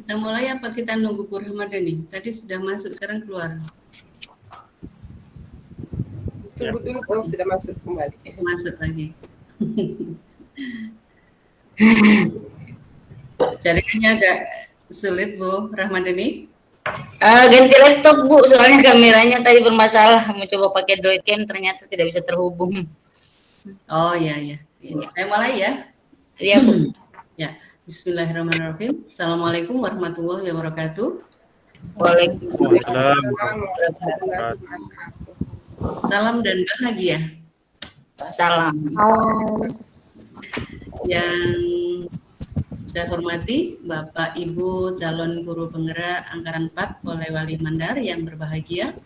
Kita mulai apa kita nunggu Bu Ramadhani? Tadi sudah masuk, sekarang keluar. Tunggu dulu, oh sudah masuk kembali. Masuk lagi. Jaringannya agak sulit Bu Ramadhani. Ganti laptop Bu, soalnya kameranya tadi bermasalah. Mau coba pakai Droid Cam ternyata tidak bisa terhubung. Oh iya ya. Saya mulai ya. Iya Bu. Ya. Bismillahirrahmanirrahim. Assalamualaikum warahmatullahi wabarakatuh. Waalaikumsalam. Salam dan bahagia. Salam. Yang saya hormati Bapak Ibu calon guru penggerak Angkatan 4 Polewali Mandar yang berbahagia.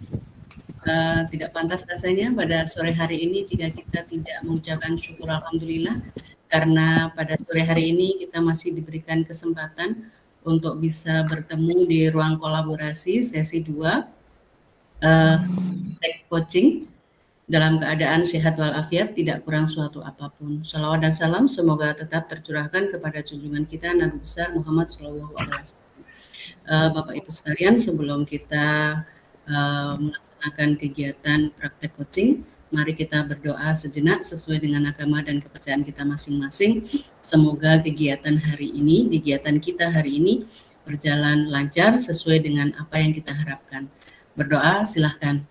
Tidak pantas rasanya pada sore hari ini jika kita tidak mengucapkan syukur alhamdulillah, karena pada sore hari ini kita masih diberikan kesempatan untuk bisa bertemu di ruang kolaborasi sesi 2 tech coaching dalam keadaan sehat walafiat, tidak kurang suatu apapun. Shalawat dan salam semoga tetap tercurahkan kepada junjungan kita Nabi besar Muhammad SAW. Bapak Ibu sekalian, sebelum kita melaksanakan kegiatan praktek coaching, mari kita berdoa sejenak sesuai dengan agama dan kepercayaan kita masing-masing. Semoga kegiatan kita hari ini berjalan lancar sesuai dengan apa yang kita harapkan. Berdoa, silahkan.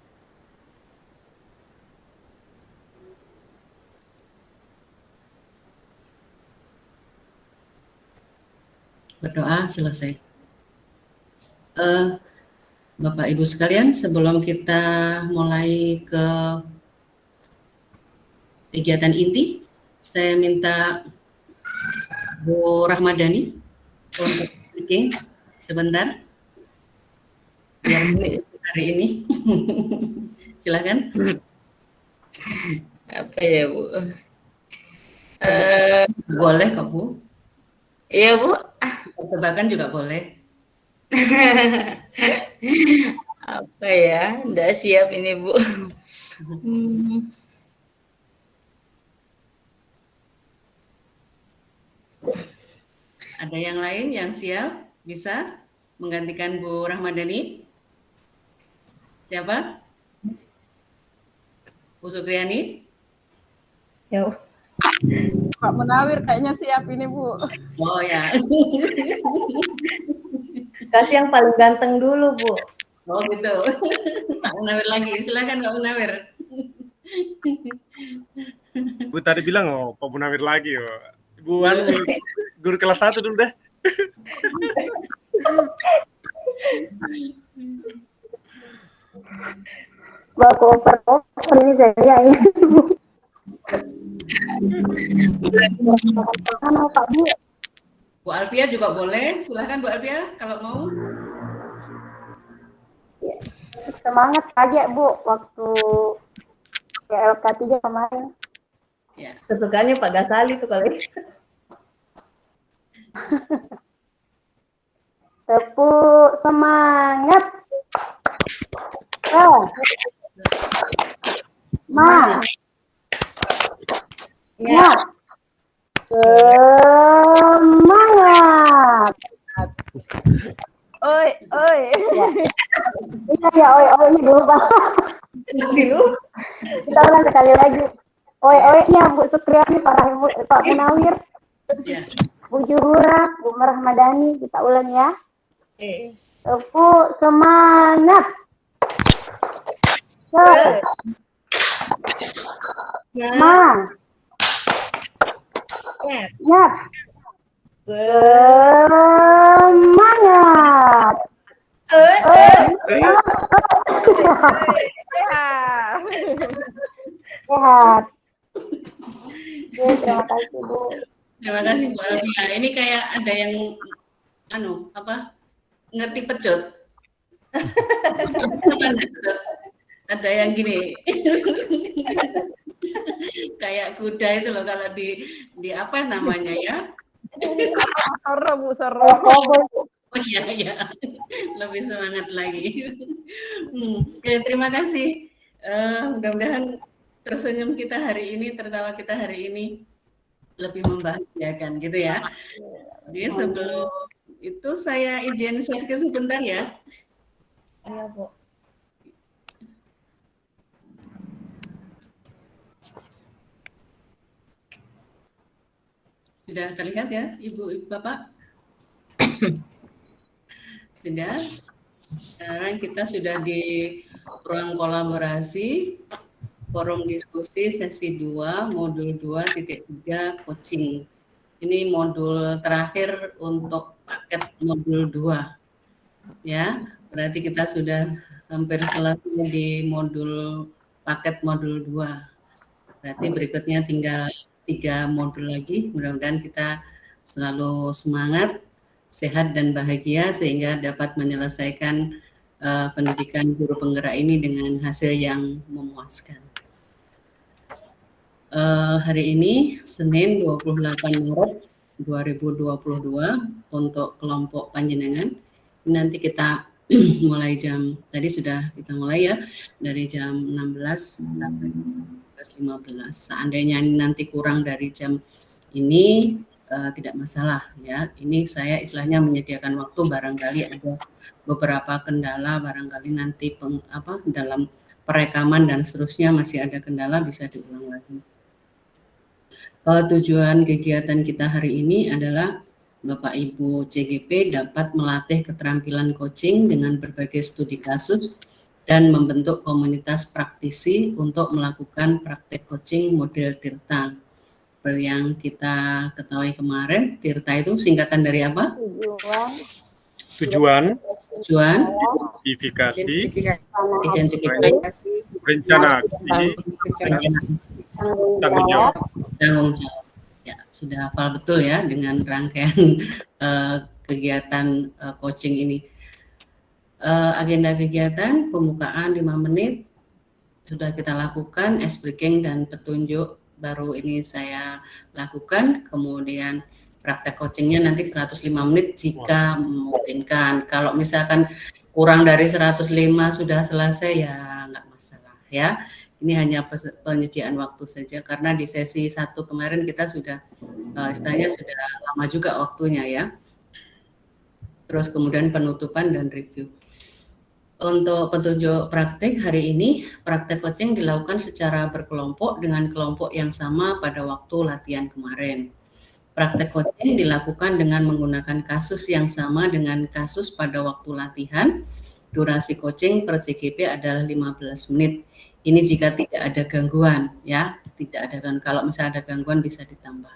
Berdoa selesai. Bapak Ibu sekalian, sebelum kita mulai ke kegiatan inti, saya minta Bu Ramadhani untuk speaking sebentar biar hari ini. Silakan. Apa ya Bu? Boleh kok Bu. Iya Bu. Tebakan juga boleh. Apa ya? Nggak siap ini Bu. Ada yang lain yang siap bisa menggantikan Bu Ramadhani? Siapa? Bu Sukriani? Ya. Pak Munawir kayaknya siap ini Bu. Oh ya. Kasih yang paling ganteng dulu Bu. Oh gitu. Pak Munawir lagi, silakan Pak Munawir. Bu tadi bilang Pak Munawir lagi Bu guru kelas 1 dulu dah. Baku oper ini saya ini. Bu Alfia juga boleh, silakan Bu Alfia kalau mau. Semangat aja Bu waktu LK 3 kemarin. Ya. Kesukaannya Pak Gasali tuh kali. Tepuk semangat. Ya. Semangat. Oi. Iya, oi dulu Bang. Dulu. Kita ulang sekali lagi. Oi, iya Bu Sukriani, Pak Munawir. Ya. Bu Juhura, Bu Ramadhani, kita ulang ya. Tepuk semangat. Semangat. Sehat. Terima kasih Bu. Terima kasih Bu Alfia. Ini kayak ada yang ngerti pecut. Ada yang gini. Kayak kuda itu loh kalau di apa namanya ya? Soro. Oh iya. Lebih semangat lagi. Oke, terima kasih. Mudah-mudahan tersenyum kita hari ini, tertawa kita hari ini lebih membahagiakan gitu ya. Jadi sebelum itu saya izin share sebentar ya. Iya, Bu. Sudah terlihat ya, Ibu, Bapak? Sudah. Sekarang kita sudah di ruang kolaborasi, forum diskusi sesi 2, modul 2.3 coaching. Ini modul terakhir untuk paket modul 2. Ya, berarti kita sudah hampir selesai di paket modul 2. Berarti berikutnya tinggal 3 modul lagi. Mudah-mudahan kita selalu semangat, sehat dan bahagia sehingga dapat menyelesaikan pendidikan guru penggerak ini dengan hasil yang memuaskan. Hari ini Senin 28 Maret 2022 untuk kelompok panjenengan. Nanti kita mulai tadi sudah kita mulai ya dari jam 16 sampai 15. Seandainya nanti kurang dari jam ini tidak masalah ya. Ini saya istilahnya menyediakan waktu, barangkali ada beberapa kendala, barangkali nanti dalam perekaman dan seterusnya masih ada kendala, bisa diulang lagi. Tujuan kegiatan kita hari ini adalah Bapak Ibu CGP dapat melatih keterampilan coaching dengan berbagai studi kasus dan membentuk komunitas praktisi untuk melakukan praktek coaching model Tirta. Seperti yang kita ketahui kemarin, Tirta itu singkatan dari apa? Tujuan, identifikasi, rencana aksi, tanggung jawab. Ya, sudah hafal betul ya dengan rangkaian kegiatan coaching ini. Agenda kegiatan pembukaan 5 menit sudah kita lakukan, ice breaking dan petunjuk baru ini saya lakukan, kemudian praktek coachingnya nanti 105 menit jika memungkinkan. Kalau misalkan kurang dari 105 sudah selesai ya nggak masalah ya. Ini hanya penyediaan waktu saja karena di sesi 1 kemarin kita sudah istilahnya sudah lama juga waktunya ya. Terus kemudian penutupan dan review. Untuk petunjuk praktik hari ini, praktek coaching dilakukan secara berkelompok dengan kelompok yang sama pada waktu latihan kemarin. Praktek coaching dilakukan dengan menggunakan kasus yang sama dengan kasus pada waktu latihan. Durasi coaching per CGP adalah 15 menit. Ini jika tidak ada gangguan, ya, tidak ada gangguan. Kalau misalnya ada gangguan bisa ditambah.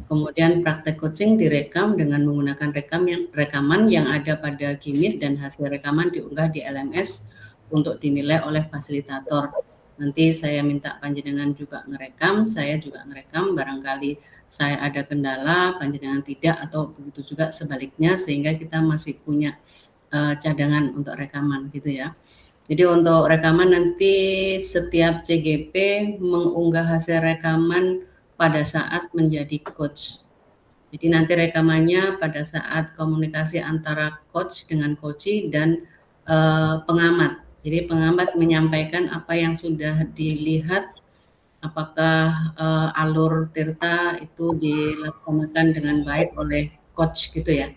Kemudian praktek coaching direkam dengan menggunakan rekaman yang ada pada Gimit dan hasil rekaman diunggah di LMS untuk dinilai oleh fasilitator. Nanti saya minta panjenengan juga ngerekam, saya juga ngerekam. Barangkali saya ada kendala, panjenengan tidak, atau begitu juga sebaliknya, sehingga kita masih punya cadangan untuk rekaman, gitu ya. Jadi untuk rekaman nanti setiap CGP mengunggah hasil rekaman pada saat menjadi coach. Jadi nanti rekamannya pada saat komunikasi antara coach dengan coachee dan pengamat. Jadi pengamat menyampaikan apa yang sudah dilihat, apakah alur Tirta itu dilaksanakan dengan baik oleh coach gitu ya.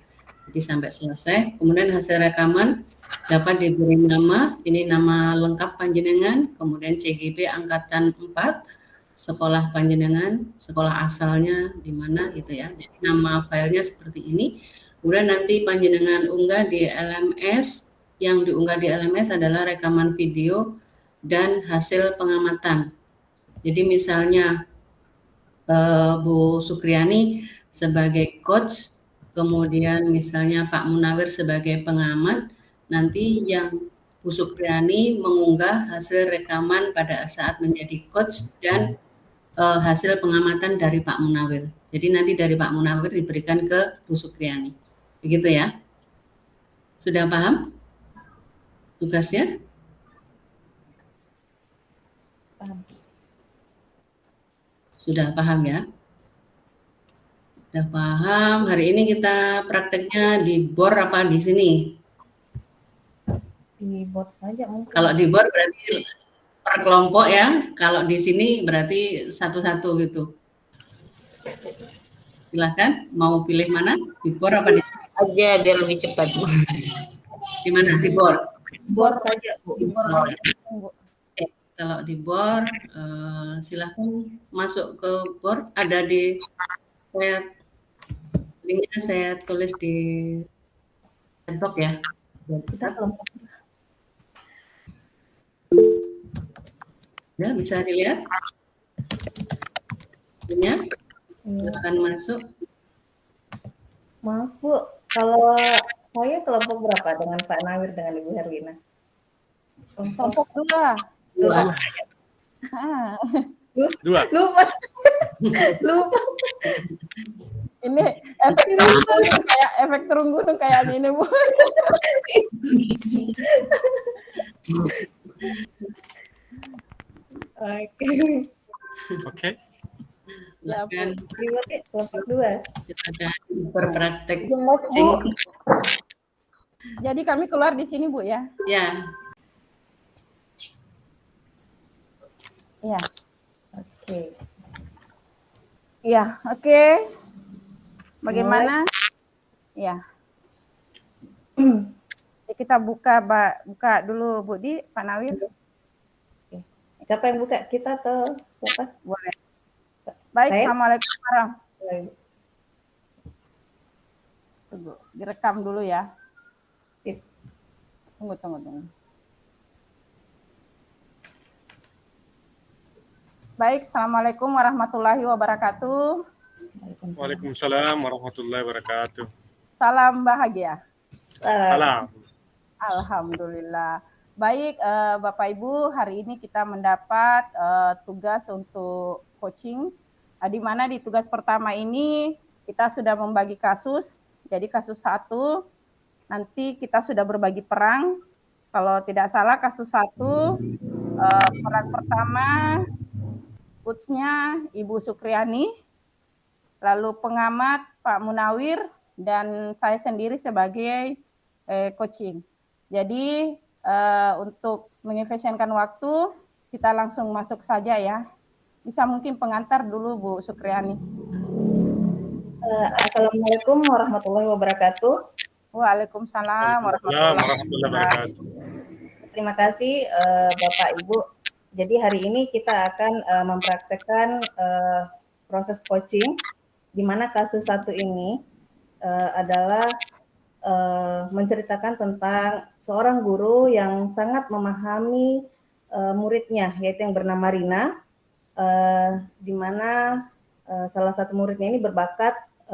Jadi sampai selesai. Kemudian hasil rekaman dapat diberi nama, ini nama lengkap panjenengan, kemudian CGP angkatan 4, sekolah panjenengan, sekolah asalnya di mana gitu ya. Jadi nama filenya seperti ini. Kemudian nanti panjenengan unggah di LMS, yang diunggah di LMS adalah rekaman video dan hasil pengamatan. Jadi misalnya Bu Sukriani sebagai coach, kemudian misalnya Pak Munawir sebagai pengamat, nanti yang Bu Sukriani mengunggah hasil rekaman pada saat menjadi coach dan hasil pengamatan dari Pak Munawir. Jadi nanti dari Pak Munawir diberikan ke Bu Sukriani. Begitu ya? Sudah paham tugasnya? Paham. Sudah paham ya? Sudah paham. Hari ini kita prakteknya di BOR apa di sini? Di bot saja mungkin. Kalau di BOR berarti per kelompok ya. Kalau di sini berarti satu-satu gitu. Silahkan, mau pilih mana? Di bor apa di sini? Aja biar lebih cepat, Bu. Di mana? Di bor. Bor saja, Bu. Di bor. Oke, kalau di bor, silahkan masuk ke bor. Ada di linknya saya tulis di chat ya. Kita kelompok. Ya, bisa dilihat. Ya, silakan masuk. Maaf Bu, kalau saya kelompok berapa dengan Pak Nawir dengan Ibu Herlina? Kelompok 2. Dua. Dua. Lupa. Lupa. Ini efek turun gunung kayak efek turun gunung kayak ini Bu. Oke. Oke. Silakan, Kelompok 2. silakan berpraktek. Bu. Sing. Jadi kami keluar di sini Bu ya. Ya, Iya. Oke. Iya, oke. Bagaimana? Iya. Ya, kita buka dulu Bu Di, Pak Nawir. Oke. Siapa yang buka? Kita atau siapa? Boleh. Baik, Saya? Assalamualaikum warahmatullahi. Tunggu, direkam dulu ya. Tunggu. Baik, Assalamualaikum warahmatullahi wabarakatuh. Waalaikumsalam warahmatullahi wabarakatuh. Salam bahagia. Salam. Alhamdulillah. Baik, Bapak Ibu, hari ini kita mendapat tugas untuk coaching, di mana di tugas pertama ini kita sudah membagi kasus. Jadi kasus 1, nanti kita sudah berbagi perang. Kalau tidak salah kasus 1, peran pertama, coach-nya Ibu Sukriani, lalu pengamat Pak Munawir, dan saya sendiri sebagai coaching. Jadi untuk mengefisienkan waktu, kita langsung masuk saja ya. Bisa mungkin pengantar dulu Bu Sukriani. Assalamualaikum warahmatullahi wabarakatuh. Waalaikumsalam warahmatullahi wabarakatuh. Terima kasih Bapak Ibu. Jadi hari ini kita akan mempraktekkan proses coaching, di mana kasus 1 ini adalah menceritakan tentang seorang guru yang sangat memahami muridnya, yaitu yang bernama Rina, di mana salah satu muridnya ini berbakat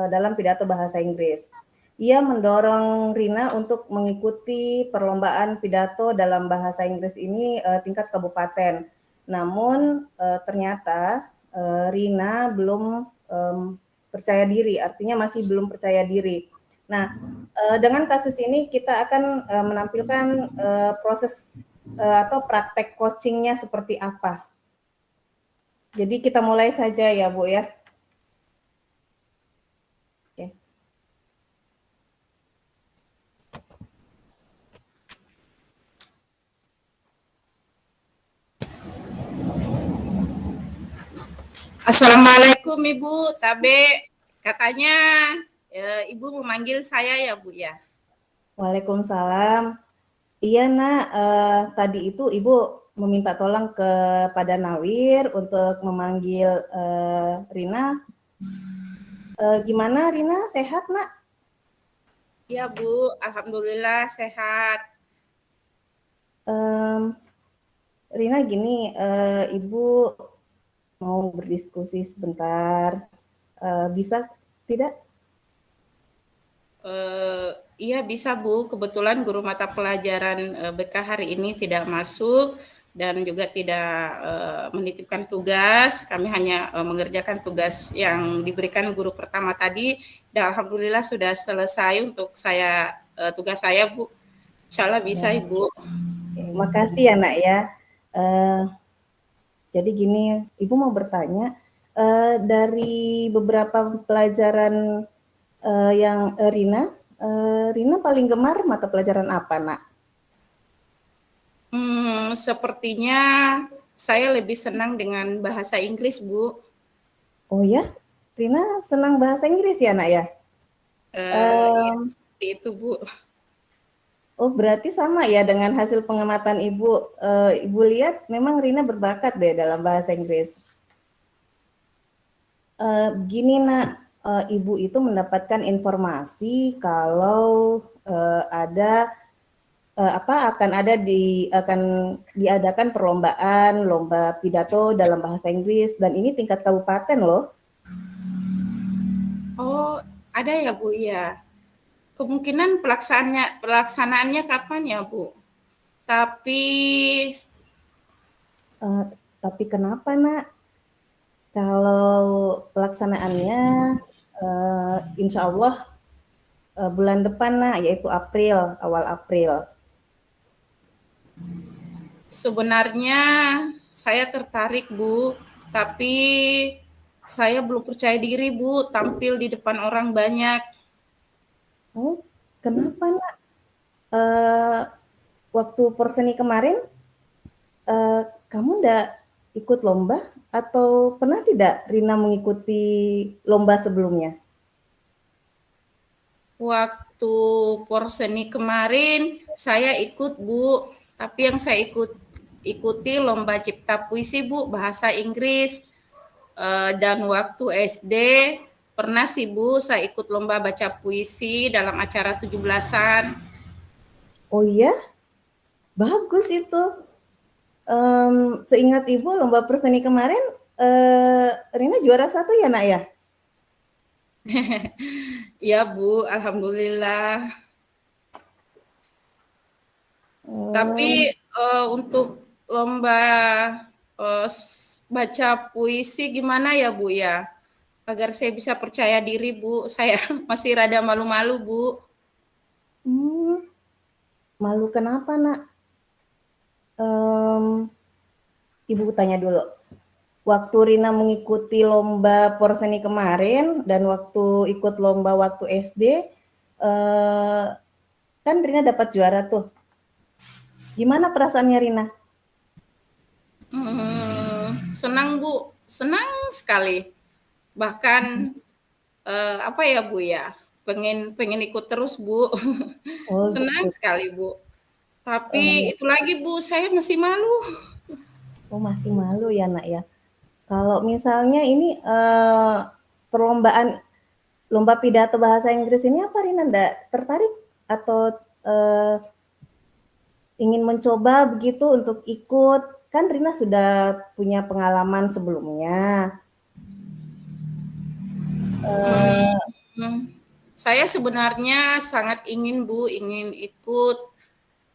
dalam pidato bahasa Inggris. Ia mendorong Rina untuk mengikuti perlombaan pidato dalam bahasa Inggris ini tingkat kabupaten. Namun ternyata Rina belum percaya diri, artinya masih belum percaya diri. Nah, dengan kasus ini kita akan menampilkan proses atau praktek coachingnya seperti apa. Jadi kita mulai saja ya Bu ya. Oke. Assalamualaikum Ibu Tabe. Katanya Ibu memanggil saya ya Bu ya. Waalaikumsalam. Iya Nak, tadi itu Ibu meminta tolong kepada Nawir untuk memanggil Rina. Gimana Rina, sehat Nak? Iya Bu, alhamdulillah sehat. Rina gini, Ibu mau berdiskusi sebentar, bisa tidak? Iya bisa Bu, kebetulan guru mata pelajaran BK hari ini tidak masuk dan juga tidak menitipkan tugas. Kami hanya mengerjakan tugas yang diberikan guru pertama tadi, dan alhamdulillah sudah selesai untuk saya tugas saya Bu. Insya Allah bisa Ya. Ibu. Makasih ya Nak ya. Jadi gini, Ibu mau bertanya, dari beberapa pelajaran yang Rina paling gemar mata pelajaran apa Nak? Sepertinya saya lebih senang dengan bahasa Inggris Bu. Oh ya? Rina senang bahasa Inggris ya, Nak ya? Iya, Em, seperti itu, Bu. oh, berarti sama ya dengan hasil pengamatan Ibu. Ibu lihat memang Rina berbakat deh dalam bahasa Inggris. Begini, Nak, Ibu itu mendapatkan informasi kalau akan diadakan perlombaan lomba pidato dalam bahasa Inggris dan ini tingkat kabupaten loh. Oh, ada ya, Bu, ya. Kemungkinan pelaksanaannya kapan ya, Bu? Tapi Eh, tapi kenapa, Nak? Kalau pelaksanaannya insya Allah bulan depan, Nak, yaitu April, awal April. sebenarnya saya tertarik, Bu, tapi saya belum percaya diri, Bu, tampil di depan orang banyak. Oh, kenapa, Nak? Eh, Waktu Porseni kemarin, kamu ndak ikut lomba atau pernah tidak Rina mengikuti lomba sebelumnya? Waktu Porseni kemarin saya ikut, Bu, tapi yang saya ikuti lomba cipta puisi, Bu, bahasa Inggris. Dan waktu SD pernah sih, Bu, saya ikut lomba baca puisi dalam acara 17-an. Oh iya, bagus itu. Seingat Ibu lomba Perseni kemarin, Rina juara 1 ya, Nak ya? Iya, Bu, alhamdulillah. Tapi untuk lomba baca puisi gimana ya, Bu ya? Agar saya bisa percaya diri, Bu. Saya masih rada malu-malu, Bu. Malu kenapa, Nak? Ibu tanya dulu. Waktu Rina mengikuti lomba Porseni kemarin dan waktu ikut lomba waktu SD, kan Rina dapat juara tuh. Gimana perasaannya Rina? Senang, Bu. Senang sekali. Bahkan apa ya, Bu ya? Pengen ikut terus, Bu. Oh Senang gitu. sekali, Bu. Eh, Tapi itu lagi, Bu, saya masih malu. oh masih malu ya, Nak ya. Kalau misalnya ini perlombaan lomba pidato bahasa Inggris ini apa Rina ndak tertarik atau ingin mencoba begitu untuk ikut? Kan Rina sudah punya pengalaman sebelumnya. Saya sebenarnya sangat ingin, Bu, ingin ikut.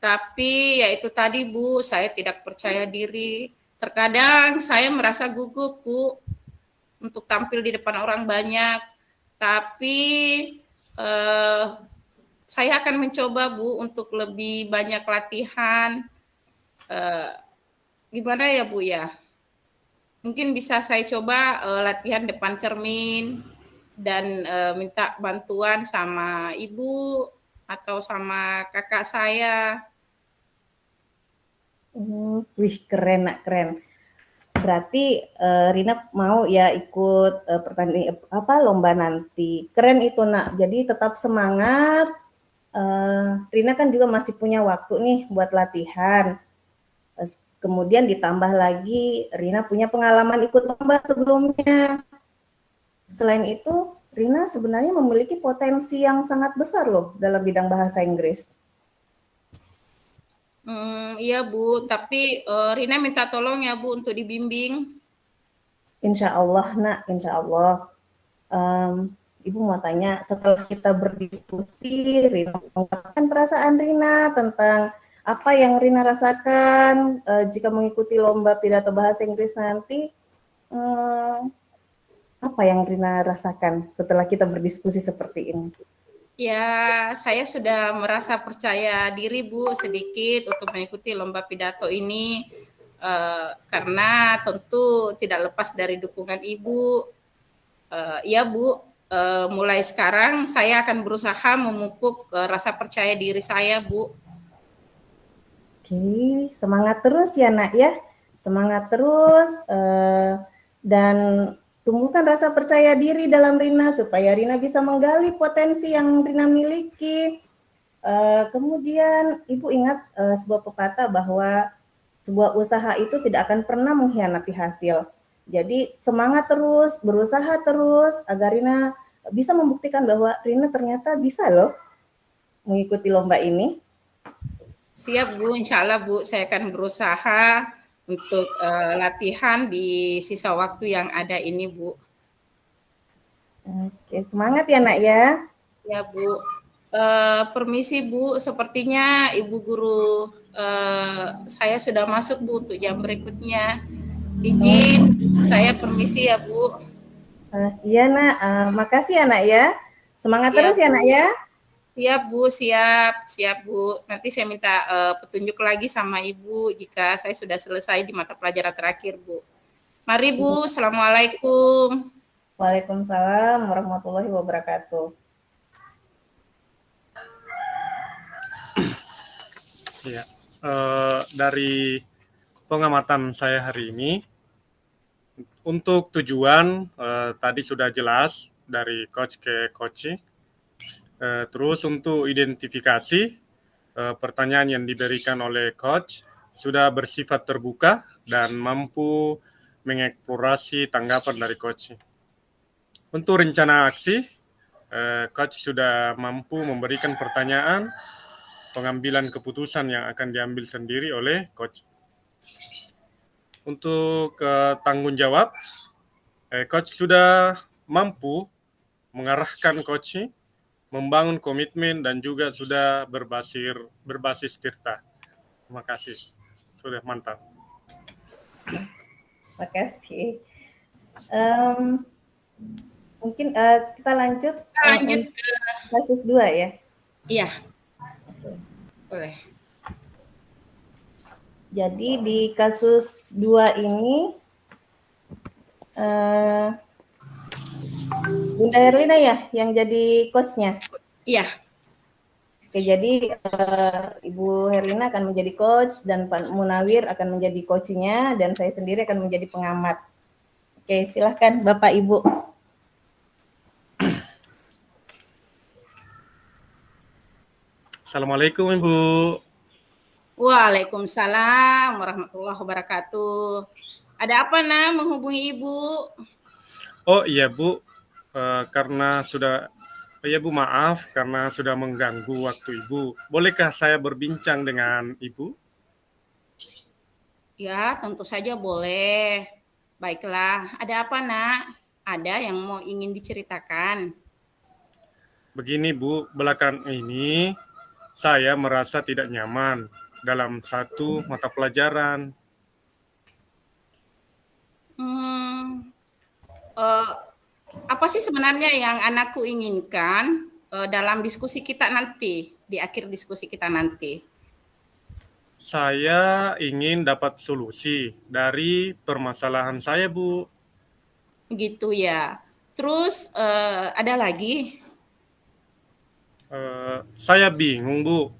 Tapi ya itu tadi, Bu, saya tidak percaya diri. Terkadang saya merasa gugup, Bu, untuk tampil di depan orang banyak. Tapi eh, saya akan mencoba, Bu, untuk lebih banyak latihan. Eh, Gimana ya, Bu ya? Mungkin bisa saya coba latihan depan cermin dan minta bantuan sama ibu atau sama kakak saya. Wih keren Nak, keren. Berarti Rina mau ya ikut pertandingan lomba nanti. Keren itu Nak. Jadi tetap semangat. Rina kan juga masih punya waktu nih buat latihan. Kemudian ditambah lagi Rina punya pengalaman ikut lomba sebelumnya. Selain itu, Rina sebenarnya memiliki potensi yang sangat besar loh dalam bidang bahasa Inggris. Iya, Bu, tapi Rina minta tolong ya, Bu, untuk dibimbing. Insya Allah, Nak, insya Allah. Ibu mau tanya, setelah kita berdiskusi, Rina mengungkapkan perasaan Rina tentang apa yang Rina rasakan jika mengikuti lomba pidato bahasa Inggris nanti. Apa yang Rina rasakan setelah kita berdiskusi seperti ini? Ya, saya sudah merasa percaya diri, Bu, sedikit untuk mengikuti lomba pidato ini. Karena tentu tidak lepas dari dukungan Ibu. Ya, Bu, mulai sekarang saya akan berusaha memupuk rasa percaya diri saya, Bu. Oke, semangat terus ya Nak ya. Semangat terus dan tumbuhkan rasa percaya diri dalam Rina supaya Rina bisa menggali potensi yang Rina miliki. Kemudian Ibu ingat sebuah pepatah bahwa sebuah usaha itu tidak akan pernah mengkhianati hasil. Jadi semangat terus, berusaha terus agar Rina bisa membuktikan bahwa Rina ternyata bisa loh mengikuti lomba ini. Siap Bu, insya Allah Bu, saya akan berusaha untuk latihan di sisa waktu yang ada ini Bu. Oke, semangat ya nak ya. Ya Bu. Permisi Bu, sepertinya Ibu Guru saya sudah masuk Bu untuk jam berikutnya. Izin, saya permisi ya Bu. Iya nak, makasih ya nak ya. Semangat Iya, terus ya Bu. nak ya. Siap Bu, siap Bu. Nanti saya minta petunjuk lagi sama Ibu jika saya sudah selesai di mata pelajaran terakhir Bu. Mari Bu, Assalamualaikum. Waalaikumsalam warahmatullahi wabarakatuh. Ya, dari pengamatan saya hari ini, untuk tujuan tadi sudah jelas dari coach ke coach. Terus untuk identifikasi pertanyaan yang diberikan oleh coach sudah bersifat terbuka dan mampu mengeksplorasi tanggapan dari coach. Untuk rencana aksi, coach sudah mampu memberikan pertanyaan, pengambilan keputusan yang akan diambil sendiri oleh coach. Untuk tanggung jawab, coach sudah mampu mengarahkan coach, membangun komitmen dan juga sudah berbasis tirta. Terima kasih, sudah mantap. Terima kasih. Mungkin kita lanjut ke kasus 2 ya. Iya. Boleh. Jadi di kasus 2 ini Bunda Herlina ya yang jadi coach-nya. Iya. Oke, jadi Ibu Herlina akan menjadi coach dan Pak Munawir akan menjadi coach-nya dan saya sendiri akan menjadi pengamat. Oke, silahkan Bapak Ibu. Assalamualaikum Ibu. Waalaikumsalam warahmatullahi wabarakatuh. Ada apa nak menghubungi Ibu? Oh iya Bu, karena sudah, ya Bu maaf karena sudah mengganggu waktu Ibu. Bolehkah saya berbincang dengan Ibu? Ya, tentu saja boleh. Baiklah, ada apa nak? Ada yang mau ingin diceritakan? Begini Bu, belakangan ini saya merasa tidak nyaman dalam satu mata pelajaran. Apa sih sebenarnya yang anakku inginkan dalam diskusi kita nanti, di akhir diskusi kita nanti? Saya ingin dapat solusi dari permasalahan saya Bu. Gitu ya. Terus ada lagi? Saya bingung Bu,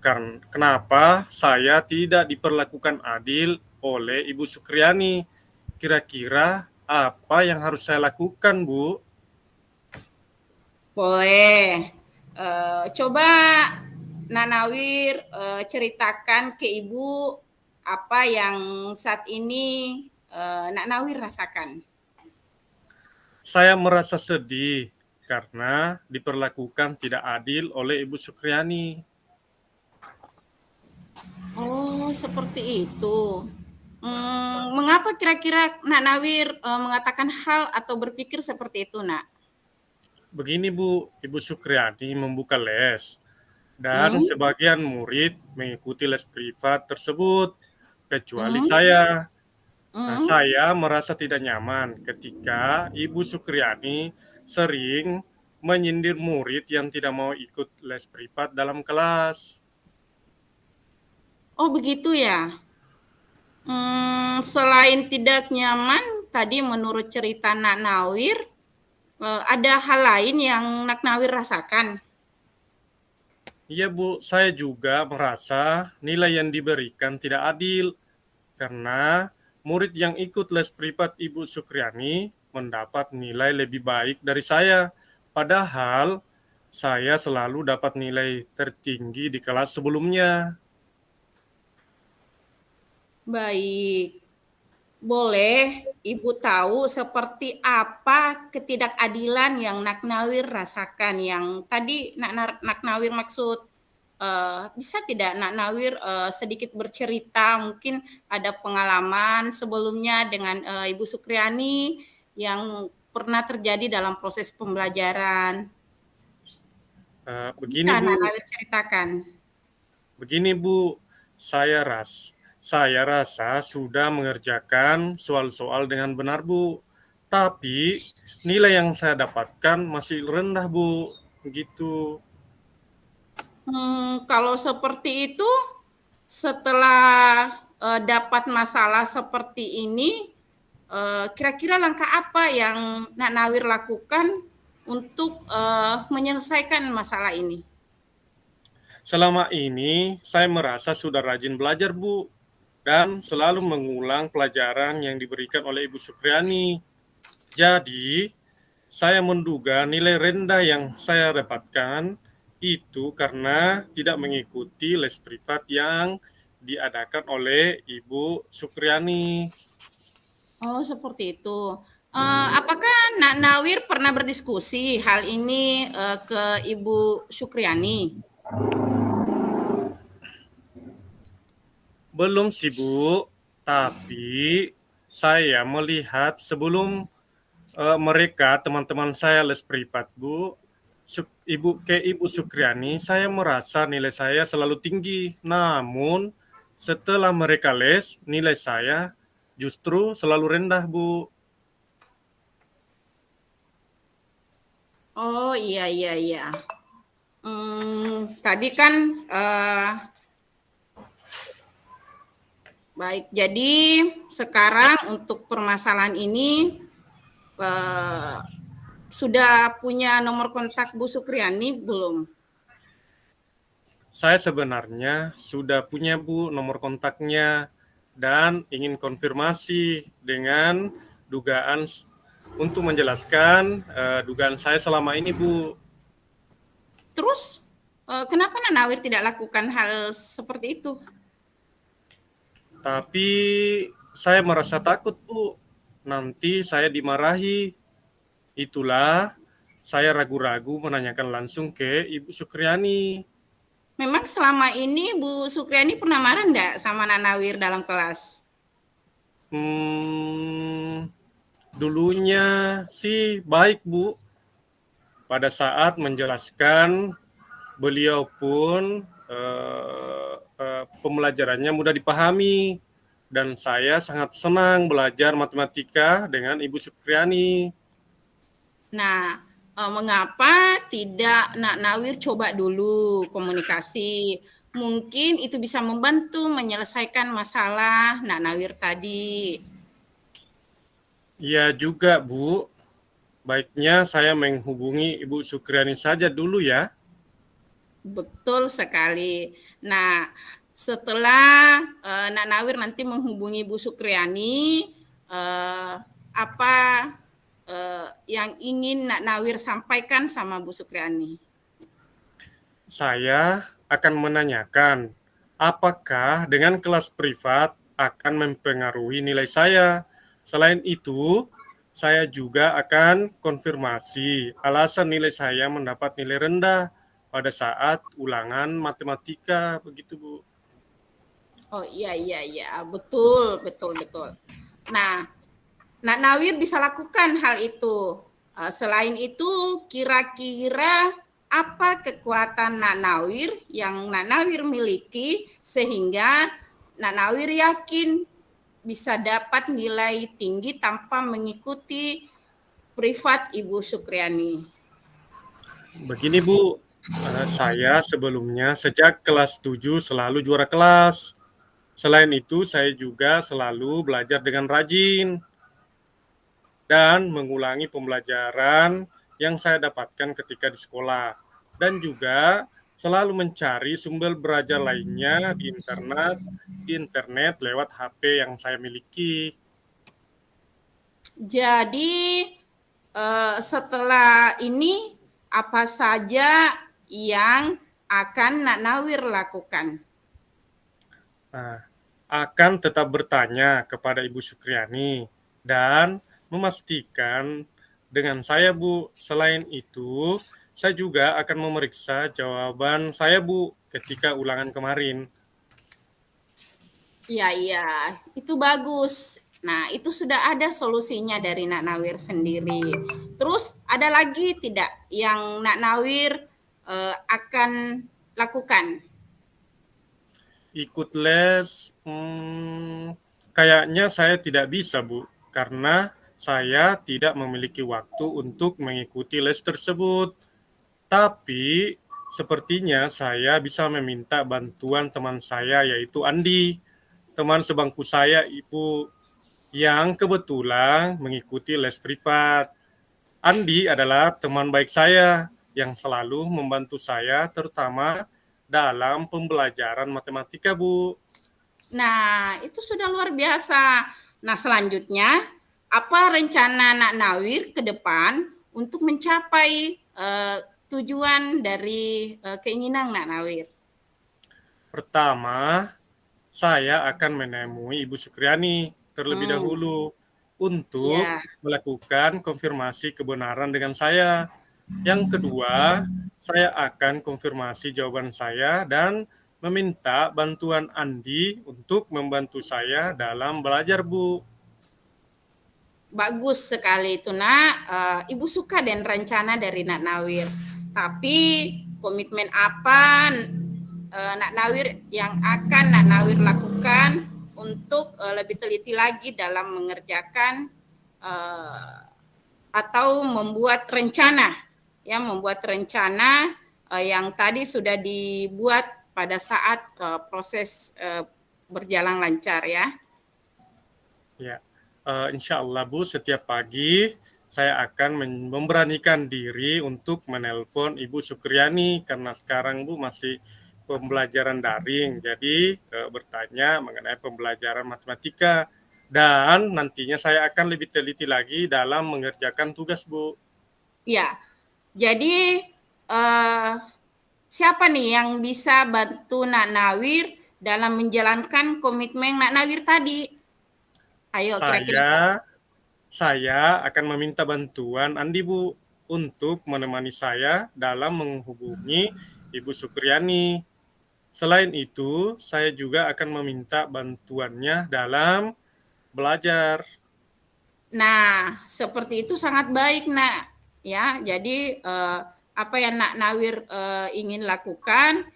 karena kenapa saya tidak diperlakukan adil oleh Ibu Sukriani. Kira-kira apa yang harus saya lakukan Bu? Boleh. Coba Nanawir ceritakan ke Ibu apa yang saat ini Nanawir rasakan. Saya merasa sedih karena diperlakukan tidak adil oleh Ibu Sukriani. Oh, seperti itu. Mengapa kira-kira Nak Nawir mengatakan hal atau berpikir seperti itu, Nak? Begini Bu, Ibu Sukriani membuka les dan sebagian murid mengikuti les privat tersebut, kecuali saya. Nah, saya merasa tidak nyaman ketika Ibu Sukriani sering menyindir murid yang tidak mau ikut les privat dalam kelas. Oh, begitu ya. Selain tidak nyaman, tadi menurut cerita Nak Nawir, ada hal lain yang Nak Nawir rasakan? Iya Bu, saya juga merasa nilai yang diberikan tidak adil karena murid yang ikut les privat Ibu Sukriani mendapat nilai lebih baik dari saya. Padahal saya selalu dapat nilai tertinggi di kelas sebelumnya. Baik. Boleh Ibu tahu seperti apa ketidakadilan yang Nak Nawir rasakan? Yang tadi Nak Nawir maksud, bisa tidak Nak Nawir sedikit bercerita, mungkin ada pengalaman sebelumnya dengan Ibu Sukriani yang pernah terjadi dalam proses pembelajaran. Begini Bisa Bu, Nak Nawir ceritakan? begini Bu, saya rasa sudah mengerjakan soal-soal dengan benar Bu. Tapi nilai yang saya dapatkan masih rendah Bu. Begitu. Kalau seperti itu, setelah dapat masalah seperti ini, kira-kira langkah apa yang Nak Nawir lakukan untuk menyelesaikan masalah ini? Selama ini saya merasa sudah rajin belajar Bu, dan selalu mengulang pelajaran yang diberikan oleh Ibu Sukriani. Jadi, saya menduga nilai rendah yang saya dapatkan itu karena tidak mengikuti les privat yang diadakan oleh Ibu Sukriani. Oh, seperti itu. Apakah Nak Nawir pernah berdiskusi hal ini ke Ibu Sukriani? Belum sih Bu, tapi saya melihat sebelum mereka teman-teman saya les privat Bu, Ibu Sukriani, saya merasa nilai saya selalu tinggi. Namun setelah mereka les, nilai saya justru selalu rendah Bu. Oh, iya. Tadi kan baik, jadi sekarang untuk permasalahan ini sudah punya nomor kontak Bu Sukriani belum? Saya sebenarnya sudah punya Bu nomor kontaknya dan ingin konfirmasi dengan dugaan untuk menjelaskan dugaan saya selama ini Bu. Terus kenapa Nak Nawir tidak lakukan hal seperti itu? Tapi saya merasa takut Bu, nanti saya dimarahi. Itulah saya ragu-ragu menanyakan langsung ke Ibu Sukriani. Memang selama ini Bu Sukriani pernah marah enggak sama Nak Nawir dalam kelas? Dulunya sih baik Bu. Pada saat menjelaskan, beliau pun pembelajarannya mudah dipahami. Dan saya sangat senang belajar matematika dengan Ibu Sukriani. Nah, mengapa tidak Nak Nawir coba dulu komunikasi? Mungkin itu bisa membantu menyelesaikan masalah Nak Nawir tadi. Iya juga Bu, baiknya saya menghubungi Ibu Sukriani saja dulu ya. Betul sekali. Nah, setelah Nak Nawir nanti menghubungi Bu Sukriani, apa yang ingin Nak Nawir sampaikan sama Bu Sukriani? Saya akan menanyakan apakah dengan kelas privat akan mempengaruhi nilai saya. Selain itu, saya juga akan konfirmasi alasan nilai saya mendapat nilai rendah pada saat ulangan matematika, begitu Bu. Oh iya, betul. Nah, Nak Nawir bisa lakukan hal itu. Selain itu, kira-kira apa kekuatan Nak Nawir yang Nak Nawir miliki sehingga Nak Nawir yakin bisa dapat nilai tinggi tanpa mengikuti privat Ibu Sukriani? Begini Bu, saya sebelumnya sejak kelas 7 selalu juara kelas. Selain itu, saya juga selalu belajar dengan rajin dan mengulangi pembelajaran yang saya dapatkan ketika di sekolah. Dan juga selalu mencari sumber belajar lainnya di internet lewat HP yang saya miliki. Jadi setelah ini apa saja yang akan Nak Nawir lakukan? Nah, akan tetap bertanya kepada Ibu Syukriani dan memastikan dengan saya, Bu. Selain itu, saya juga akan memeriksa jawaban saya, Bu, ketika ulangan kemarin. Iya, itu bagus. Nah, itu sudah ada solusinya dari Nak Nawir sendiri. Terus ada lagi tidak yang Nak Nawir akan lakukan? Ikut les, kayaknya saya tidak bisa, Bu, karena saya tidak memiliki waktu untuk mengikuti les tersebut. Tapi sepertinya saya bisa meminta bantuan teman saya, yaitu Andi, teman sebangku saya, Ibu, yang kebetulan mengikuti les privat. Andi adalah teman baik saya yang selalu membantu saya, terutama dalam pembelajaran matematika, Bu. Nah, itu sudah luar biasa. Nah, selanjutnya, apa rencana Nak Nawir ke depan untuk mencapai tujuan dari keinginan Nak Nawir? Pertama, saya akan menemui Ibu Syukriani terlebih dahulu untuk Ya. melakukan konfirmasi kebenaran dengan saya. Yang kedua, saya akan konfirmasi jawaban saya dan meminta bantuan Andi untuk membantu saya dalam belajar, Bu. Bagus sekali itu, Nak. Ibu suka dan rencana dari Nak Nawir. Tapi komitmen apa Nak Nawir yang akan Nak Nawir lakukan untuk lebih teliti lagi dalam mengerjakan atau membuat rencana, ya, membuat rencana yang tadi sudah dibuat pada saat proses berjalan lancar, ya. Ya, insya Allah, Bu, setiap pagi saya akan memberanikan diri untuk menelpon Ibu Syukriani karena sekarang, Bu, masih pembelajaran daring. Jadi bertanya mengenai pembelajaran matematika dan nantinya saya akan lebih teliti lagi dalam mengerjakan tugas, Bu. Ya, jadi siapa nih yang bisa bantu Nak Nawir dalam menjalankan komitmen Nak Nawir tadi? Ayo, kira-kira. Saya akan meminta bantuan Andi, Bu, untuk menemani saya dalam menghubungi Ibu Syukriani. Selain itu, saya juga akan meminta bantuannya dalam belajar. Nah, seperti itu sangat baik, Nak. Ya, jadi apa yang Nak Nawir ingin lakukan,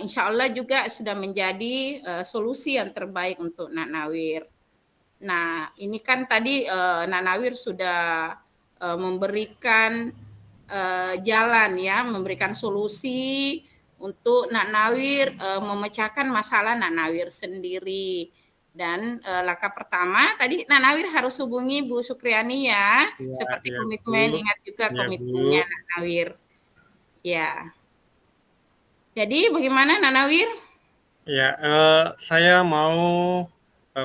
insya Allah juga sudah menjadi solusi yang terbaik untuk Nak Nawir. Nah, ini kan tadi Nak Nawir sudah memberikan jalan, ya, memberikan solusi untuk Nak Nawir memecahkan masalah Nak Nawir sendiri. Dan langkah pertama tadi Nak Nawir harus hubungi Bu Syukriani, ya, seperti komitmen, ingat juga komitmennya Nak Nawir. Ya. Jadi bagaimana Nak Nawir? Ya, saya mau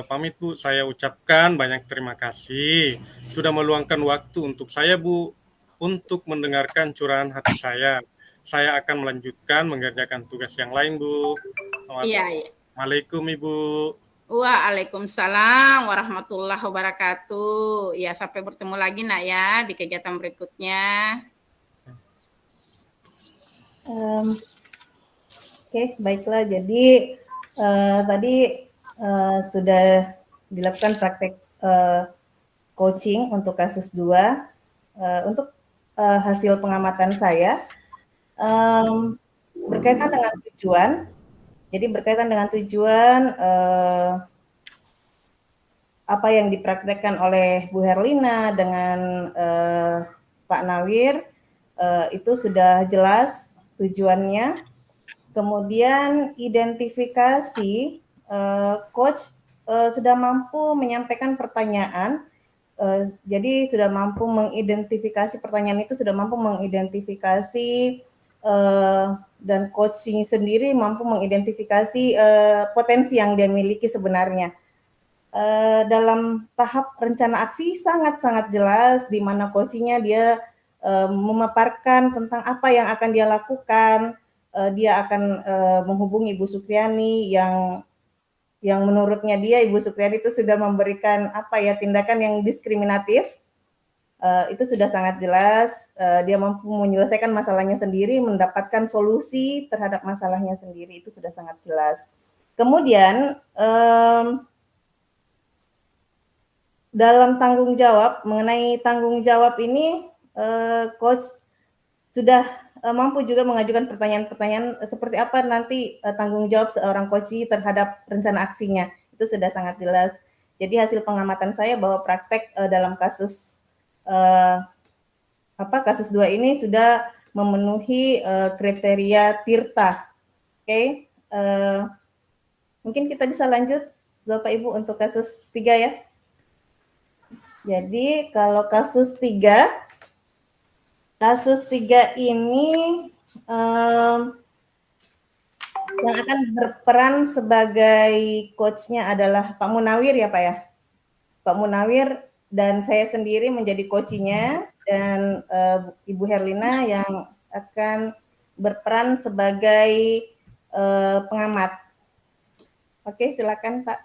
pamit, Bu. Saya ucapkan banyak terima kasih sudah meluangkan waktu untuk saya, Bu, untuk mendengarkan curahan hati saya. Saya akan melanjutkan mengerjakan tugas yang lain, Bu. Iya. Assalamualaikum, Ibu. Waalaikumsalam warahmatullahi wabarakatuh. Ya, sampai bertemu lagi, Nak, ya, di kegiatan berikutnya. Oke, baiklah. Jadi tadi sudah dilakukan praktek coaching untuk kasus 2. Untuk hasil pengamatan saya berkaitan dengan tujuan. Jadi berkaitan dengan tujuan apa yang dipraktekkan oleh Bu Herlina dengan Pak Nawir itu sudah jelas tujuannya. Kemudian identifikasi coach sudah mampu menyampaikan pertanyaan. Jadi sudah mampu mengidentifikasi pertanyaan itu, sudah mampu mengidentifikasi dan coaching sendiri mampu mengidentifikasi potensi yang dia miliki sebenarnya. dalam tahap rencana aksi sangat-sangat jelas, di mana coachingnya dia memaparkan tentang apa yang akan dia lakukan. Dia akan menghubungi Ibu Supriani yang menurutnya dia Ibu Supriani itu sudah memberikan tindakan yang diskriminatif. Itu sudah sangat jelas. Dia mampu menyelesaikan masalahnya sendiri, mendapatkan solusi terhadap masalahnya sendiri, itu sudah sangat jelas. Kemudian dalam tanggung jawab, mengenai tanggung jawab ini, coach sudah mampu juga mengajukan pertanyaan-pertanyaan seperti apa nanti tanggung jawab seorang coach terhadap rencana aksinya. Itu sudah sangat jelas. Jadi hasil pengamatan saya bahwa praktek dalam kasus kasus 2 ini sudah memenuhi kriteria Tirta. Oke. Mungkin kita bisa lanjut Bapak Ibu untuk kasus 3 ya. Jadi kalau kasus 3 ini yang akan berperan sebagai coach-nya adalah Pak Munawir ya Pak ya. Pak Munawir dan saya sendiri menjadi coach-nya, dan Ibu Herlina yang akan berperan sebagai pengamat. Oke, silakan Pak.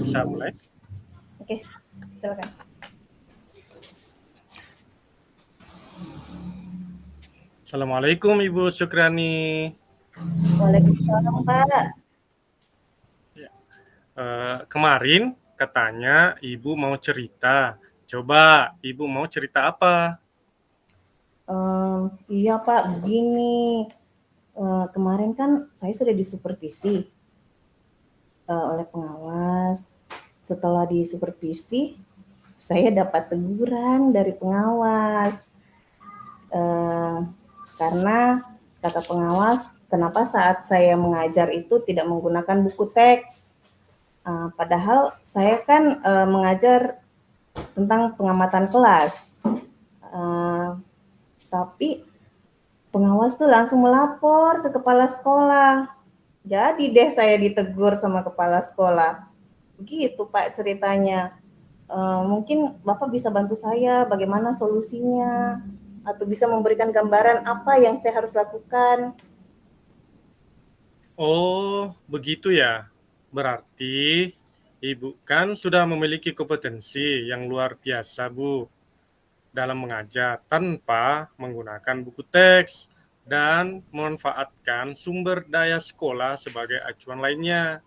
Bisa mulai? Oke, silakan. Assalamualaikum Ibu Supriani. Waalaikumsalam Pak. Kemarin katanya Ibu mau cerita. Coba Ibu mau cerita apa? Iya Pak, begini. Kemarin kan saya sudah disupervisi oleh pengawas. Setelah disupervisi, saya dapat teguran dari pengawas. Karena kata pengawas, kenapa saat saya mengajar itu tidak menggunakan buku teks? Padahal saya kan mengajar tentang pengamatan kelas. Tapi pengawas tuh langsung melapor ke kepala sekolah. Jadi deh saya ditegur sama kepala sekolah. Begitu Pak ceritanya. Mungkin Bapak bisa bantu saya bagaimana solusinya, atau bisa memberikan gambaran apa yang saya harus lakukan. Oh, begitu ya. Berarti Ibu kan sudah memiliki kompetensi yang luar biasa, Bu, dalam mengajar tanpa menggunakan buku teks dan memanfaatkan sumber daya sekolah sebagai acuan lainnya.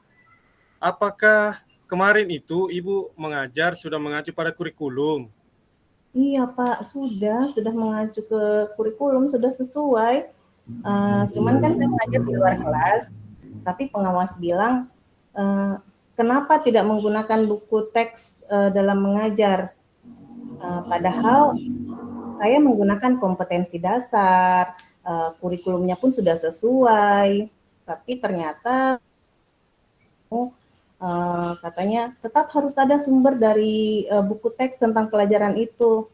Apakah kemarin itu Ibu mengajar sudah mengacu pada kurikulum? Iya Pak, sudah mengacu ke kurikulum, sudah sesuai. Cuman kan saya mengajar di luar kelas, tapi pengawas bilang, kenapa tidak menggunakan buku teks dalam mengajar? Padahal saya menggunakan kompetensi dasar, kurikulumnya pun sudah sesuai, tapi ternyata katanya tetap harus ada sumber dari buku teks tentang pelajaran itu.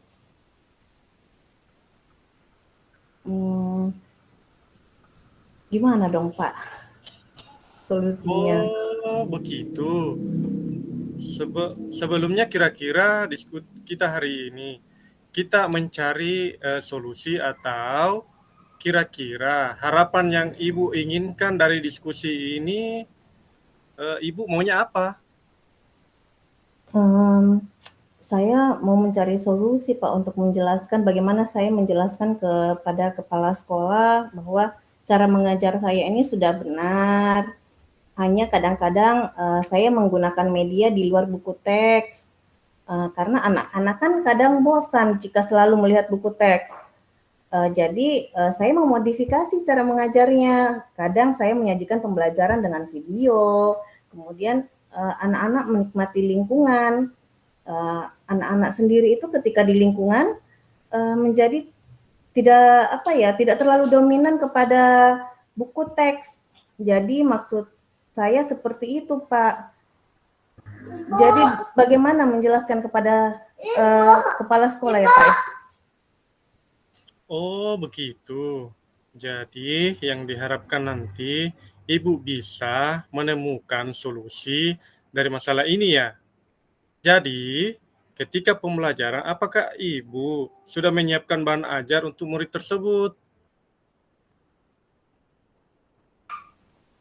Gimana dong Pak solusinya? Oh, begitu. Sebelumnya kira-kira kita hari ini kita mencari solusi atau kira-kira harapan yang Ibu inginkan dari diskusi ini, Ibu maunya apa? Saya mau mencari solusi Pak untuk menjelaskan bagaimana saya menjelaskan kepada kepala sekolah bahwa cara mengajar saya ini sudah benar. Hanya kadang-kadang saya menggunakan media di luar buku teks. Karena anak-anak kan kadang bosan jika selalu melihat buku teks. Jadi saya memodifikasi cara mengajarnya. Kadang saya menyajikan pembelajaran dengan video, kemudian anak-anak menikmati lingkungan. Anak-anak sendiri itu ketika di lingkungan menjadi tidak terlalu dominan kepada buku teks. Jadi maksud saya seperti itu Pak. Jadi bagaimana menjelaskan kepada kepala sekolah ya Pak? Oh, begitu. Jadi, yang diharapkan nanti Ibu bisa menemukan solusi dari masalah ini ya. Jadi, ketika pembelajaran, apakah Ibu sudah menyiapkan bahan ajar untuk murid tersebut?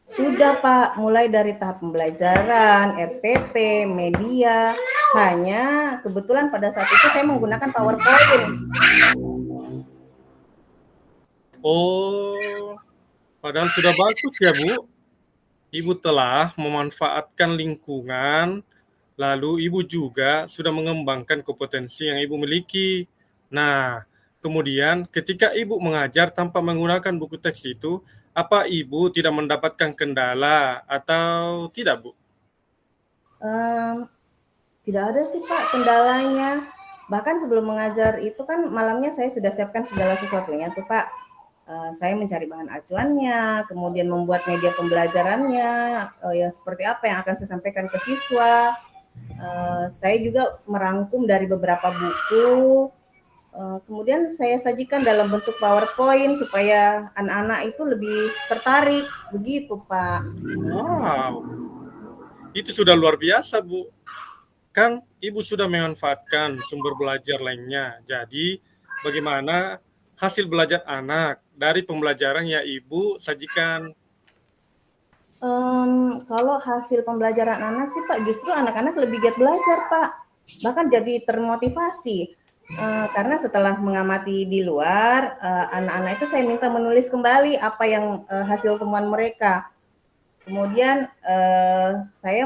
Sudah Pak, mulai dari tahap pembelajaran, RPP, media. Hanya kebetulan pada saat itu saya menggunakan PowerPoint. Oh, padahal sudah bagus ya, Bu. Ibu telah memanfaatkan lingkungan, lalu Ibu juga sudah mengembangkan kompetensi yang Ibu miliki. Nah, kemudian ketika Ibu mengajar tanpa menggunakan buku teks itu, apa Ibu tidak mendapatkan kendala atau tidak, Bu? Tidak ada sih Pak kendalanya. Bahkan sebelum mengajar itu kan malamnya saya sudah siapkan segala sesuatunya tuh Pak. Saya mencari bahan acuannya, kemudian membuat media pembelajarannya, yang seperti apa yang akan saya sampaikan ke siswa. Saya juga merangkum dari beberapa buku, kemudian saya sajikan dalam bentuk PowerPoint supaya anak-anak itu lebih tertarik, begitu Pak. Wow, itu sudah luar biasa, Bu. Kan Ibu sudah memanfaatkan sumber belajar lainnya. Jadi, bagaimana hasil belajar anak dari pembelajaran yang Ibu sajikan? Kalau hasil pembelajaran anak sih Pak, justru anak-anak lebih giat belajar Pak, bahkan jadi termotivasi. Karena setelah mengamati di luar, anak-anak itu saya minta menulis kembali apa yang hasil temuan mereka. Kemudian saya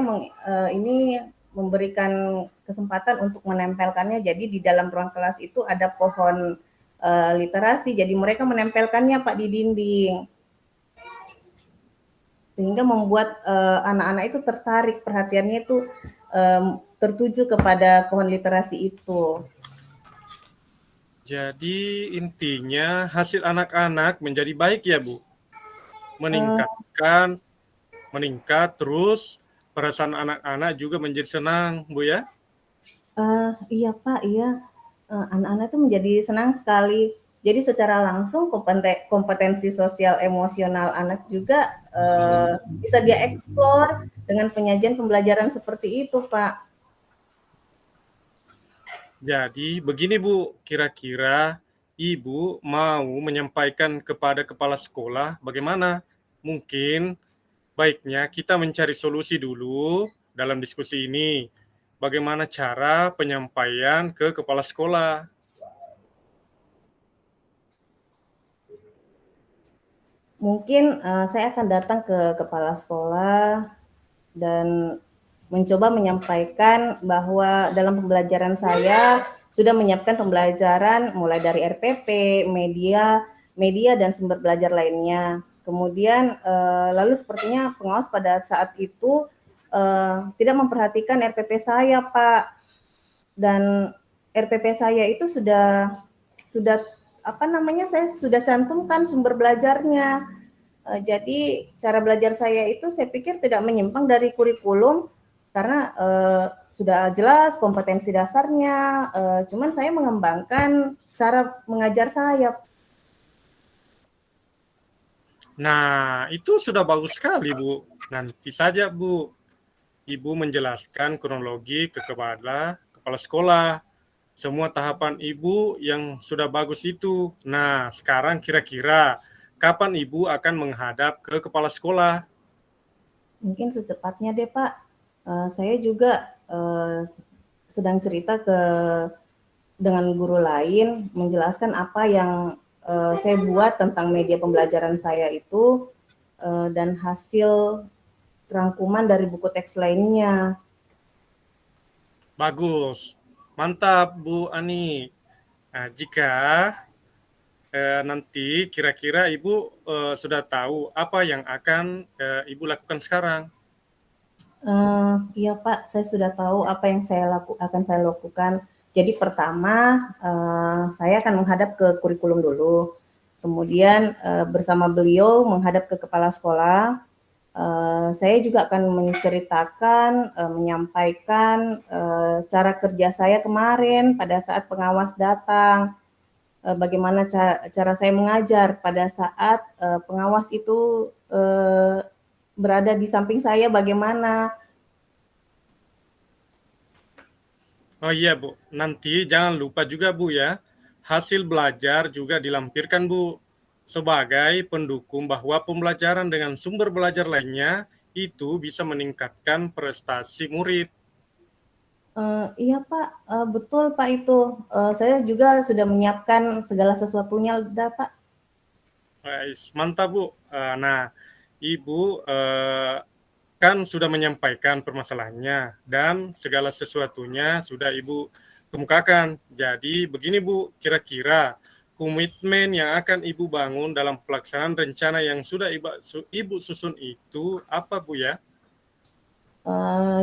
ini memberikan kesempatan untuk menempelkannya. Jadi di dalam ruang kelas itu ada pohon literasi. Jadi mereka menempelkannya Pak di dinding, sehingga membuat anak-anak itu tertarik, perhatiannya itu tertuju kepada pohon literasi itu. Jadi intinya hasil anak-anak menjadi baik ya, Bu? Meningkat terus perasaan anak-anak juga menjadi senang, Bu ya? Iya Pak, iya. Anak-anak itu menjadi senang sekali. Jadi secara langsung kompetensi sosial emosional anak juga bisa dia eksplor dengan penyajian pembelajaran seperti itu, Pak. Jadi begini Bu, kira-kira Ibu mau menyampaikan kepada kepala sekolah bagaimana? Mungkin baiknya kita mencari solusi dulu dalam diskusi ini. Bagaimana cara penyampaian ke kepala sekolah? Mungkin saya akan datang ke kepala sekolah dan mencoba menyampaikan bahwa dalam pembelajaran saya sudah menyiapkan pembelajaran mulai dari RPP, media dan sumber belajar lainnya. Kemudian lalu sepertinya pengawas pada saat itu tidak memperhatikan RPP saya, Pak. Dan RPP saya itu sudah apa namanya, saya sudah cantumkan sumber belajarnya. Jadi cara belajar saya itu saya pikir tidak menyimpang dari kurikulum karena sudah jelas kompetensi dasarnya, cuman saya mengembangkan cara mengajar saya. Nah, itu sudah bagus sekali, Bu. Nanti saja, Bu, Ibu menjelaskan kronologi kepada kepala sekolah. Semua tahapan Ibu yang sudah bagus itu. Nah, sekarang kira-kira kapan Ibu akan menghadap ke kepala sekolah? Mungkin secepatnya deh Pak. Saya juga sedang cerita dengan guru lain menjelaskan apa yang saya buat tentang media pembelajaran saya itu dan hasil rangkuman dari buku teks lainnya. Bagus. Mantap, Bu Ani. Nah, jika nanti kira-kira Ibu sudah tahu apa yang akan Ibu lakukan sekarang. Iya Pak, saya sudah tahu apa yang akan saya lakukan. Jadi pertama, saya akan menghadap ke kurikulum dulu. Kemudian bersama beliau menghadap ke kepala sekolah. Saya juga akan menceritakan, menyampaikan cara kerja saya kemarin pada saat pengawas datang. bagaimana cara saya mengajar pada saat pengawas itu berada di samping saya bagaimana. Oh iya Bu, nanti jangan lupa juga Bu ya, hasil belajar juga dilampirkan Bu, sebagai pendukung bahwa pembelajaran dengan sumber belajar lainnya itu bisa meningkatkan prestasi murid. Iya Pak, betul Pak itu. Saya juga sudah menyiapkan segala sesuatunya udah Pak. Mantap Bu. Nah, Ibu kan sudah menyampaikan permasalahannya dan segala sesuatunya sudah Ibu kemukakan. Jadi begini Bu, kira-kira komitmen yang akan Ibu bangun dalam pelaksanaan rencana yang sudah Ibu susun itu apa Bu ya?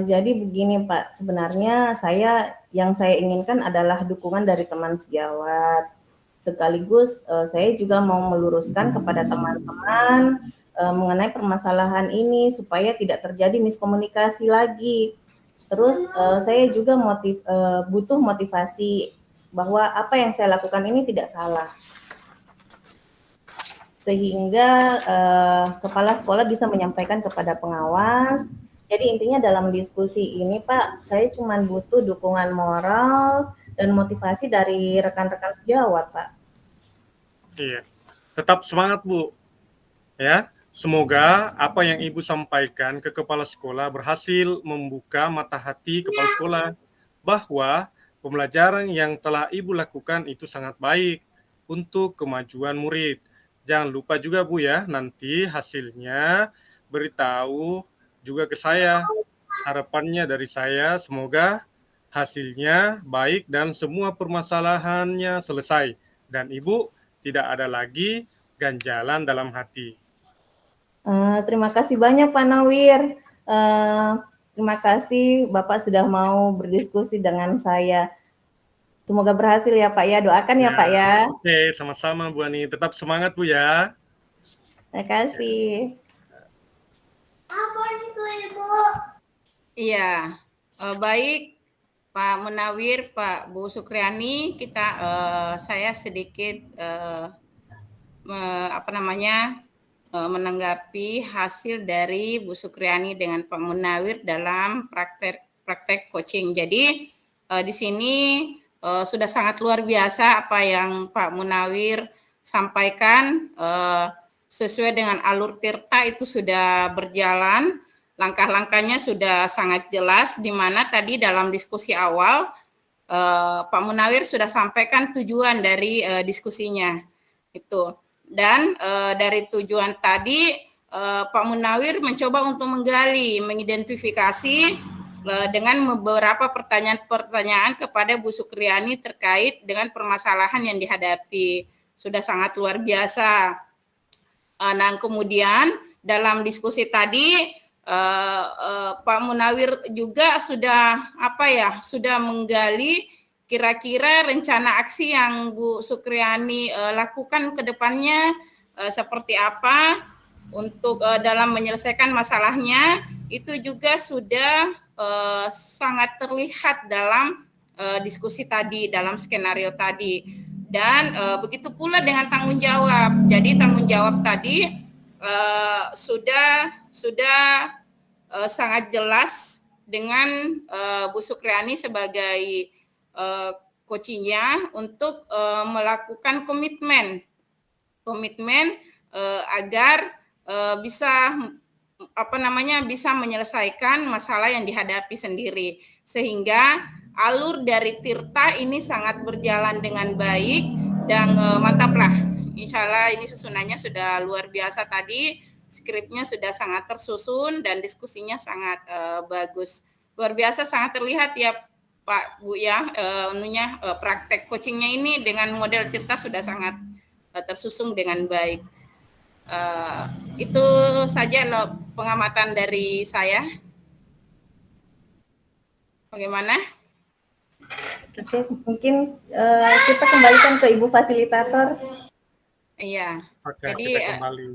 Jadi begini Pak, sebenarnya yang saya inginkan adalah dukungan dari teman sejawat. Sekaligus saya juga mau meluruskan kepada teman-teman mengenai permasalahan ini supaya tidak terjadi miskomunikasi lagi. Terus saya juga butuh motivasi bahwa apa yang saya lakukan ini tidak salah. Sehingga kepala sekolah bisa menyampaikan kepada pengawas. Jadi intinya dalam diskusi ini Pak, saya cuma butuh dukungan moral dan motivasi dari rekan-rekan sejawat Pak. Iya, tetap semangat Bu. Ya, semoga apa yang Ibu sampaikan ke kepala sekolah berhasil membuka mata hati kepala sekolah bahwa pembelajaran yang telah Ibu lakukan itu sangat baik untuk kemajuan murid. Jangan lupa juga Bu ya, nanti hasilnya beritahu juga ke saya. Harapannya dari saya semoga hasilnya baik dan semua permasalahannya selesai dan Ibu tidak ada lagi ganjalan dalam hati. Terima kasih banyak Pak Nawir. Terima kasih Bapak sudah mau berdiskusi dengan saya. Semoga berhasil ya Pak ya. Doakan ya Pak ya. Oke, sama-sama Bu Ani. Tetap semangat Bu ya. Terima kasih. Apa itu Ibu? Iya, baik Pak Munawir, Pak Bu Sukriani, saya sedikit menanggapi hasil dari Bu Sukriani dengan Pak Munawir dalam praktek coaching. Jadi di sini sudah sangat luar biasa apa yang Pak Munawir sampaikan, sesuai dengan alur Tirta itu sudah berjalan, langkah-langkahnya sudah sangat jelas, di mana tadi dalam diskusi awal Pak Munawir sudah sampaikan tujuan dari diskusinya itu. Dan dari tujuan tadi Pak Munawir mencoba untuk mengidentifikasi dengan beberapa pertanyaan-pertanyaan kepada Bu Sukriani terkait dengan permasalahan yang dihadapi. Sudah sangat luar biasa. Nah, kemudian dalam diskusi tadi Pak Munawir juga sudah menggali kira-kira rencana aksi yang Bu Sukriani lakukan ke depannya seperti apa untuk dalam menyelesaikan masalahnya. Itu juga sudah sangat terlihat dalam diskusi tadi, dalam skenario tadi. Dan begitu pula dengan tanggung jawab. Jadi tanggung jawab tadi sudah sangat jelas dengan Bu Sukriani sebagai coachingnya untuk melakukan komitmen agar bisa bisa menyelesaikan masalah yang dihadapi sendiri, sehingga alur dari Tirta ini sangat berjalan dengan baik dan mantaplah. Insya Allah ini susunannya sudah luar biasa tadi, skripnya sudah sangat tersusun dan diskusinya sangat bagus, luar biasa, sangat terlihat ya Pak Bu ya, praktek coachingnya ini dengan model Tirta sudah sangat tersusun dengan baik. Itu saja loh pengamatan dari saya. Bagaimana? Oke, mungkin kita kembalikan ke Ibu Fasilitator. Iya. Oke, Jadi kita kembali.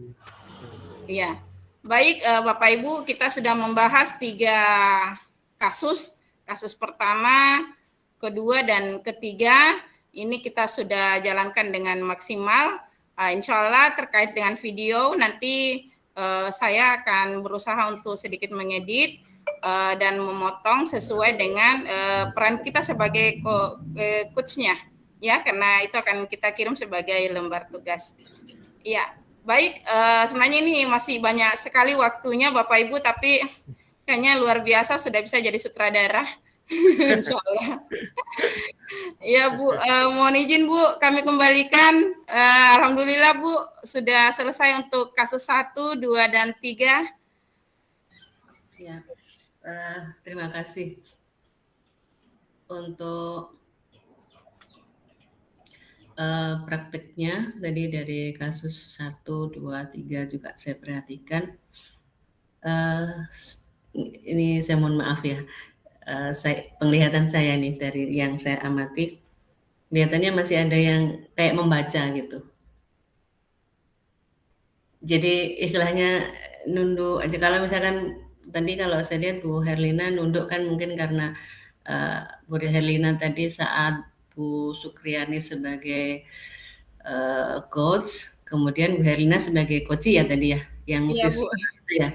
Iya. Baik Bapak Ibu, kita sudah membahas 3 kasus. Kasus pertama, kedua, dan ketiga ini kita sudah jalankan dengan maksimal. Insya Allah terkait dengan video nanti saya akan berusaha untuk sedikit mengedit dan memotong sesuai dengan peran kita sebagai coachnya, ya, karena itu akan kita kirim sebagai lembar tugas. Ya, baik. Sebenarnya ini masih banyak sekali waktunya Bapak Ibu, tapi kayaknya luar biasa sudah bisa jadi sutradara. Insya Allah. Ya Bu, mohon izin Bu, kami kembalikan. Alhamdulillah Bu, sudah selesai untuk kasus 1, 2, dan 3. Ya, terima kasih untuk prakteknya tadi dari kasus 1, 2, 3 juga saya perhatikan. Ini saya mohon maaf ya. Penglihatan saya nih dari yang saya amati, kelihatannya masih ada yang kayak membaca gitu. Jadi istilahnya nunduk aja. Kalau misalkan tadi kalau saya lihat Bu Herlina nunduk kan mungkin karena Bu Herlina tadi saat Bu Sukriani sebagai coach, kemudian Bu Herlina sebagai coach ya tadi ya, yang Iya, siswa itu ya.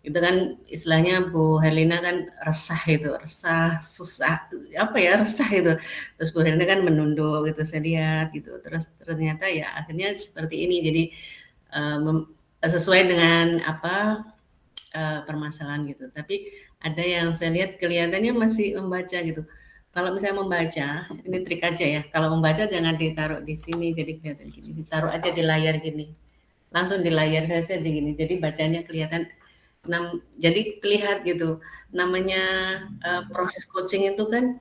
Itu kan istilahnya Bu Herlina kan resah, susah, resah itu. Terus Bu Herlina kan menunduk gitu, saya lihat gitu. Terus ternyata ya akhirnya seperti ini. Jadi sesuai dengan permasalahan gitu. Tapi ada yang saya lihat kelihatannya masih membaca gitu. Kalau misalnya membaca, ini trik aja ya. Kalau membaca jangan ditaruh di sini, jadi kelihatan gini. Ditaruh aja di layar gini. Langsung di layar saja gini. Jadi bacanya kelihatan. Jadi terlihat gitu, namanya proses coaching itu kan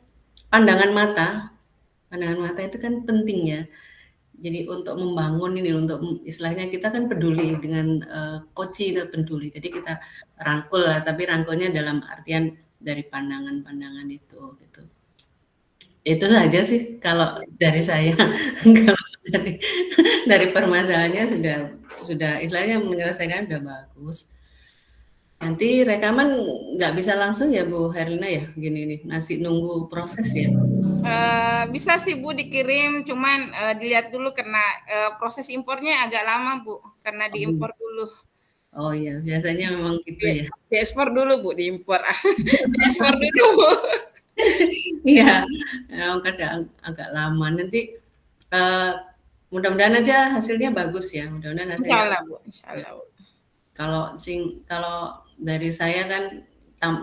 pandangan mata itu kan penting ya. Jadi untuk membangun ini, untuk istilahnya kita kan peduli dengan coaching itu peduli. Jadi kita rangkul lah, tapi rangkulnya dalam artian dari pandangan-pandangan itu gitu. Itu saja sih kalau dari saya. Kalau dari permasalahannya sudah istilahnya menyelesaikan sudah bagus. Nanti rekaman nggak bisa langsung ya Bu Herlina ya, gini nih, masih nunggu proses ya? Bisa sih Bu dikirim, cuman dilihat dulu karena proses impornya agak lama Bu, karena diimpor dulu. Oh iya, biasanya memang gitu ya. Diekspor dulu Bu, diimpor. Diekspor dulu Bu. Iya, kadang agak lama. Nanti mudah-mudahan aja hasilnya bagus ya, mudah-mudahan hasilnya. Insya Allah Bu, insya Allah Bu. Kalau dari saya kan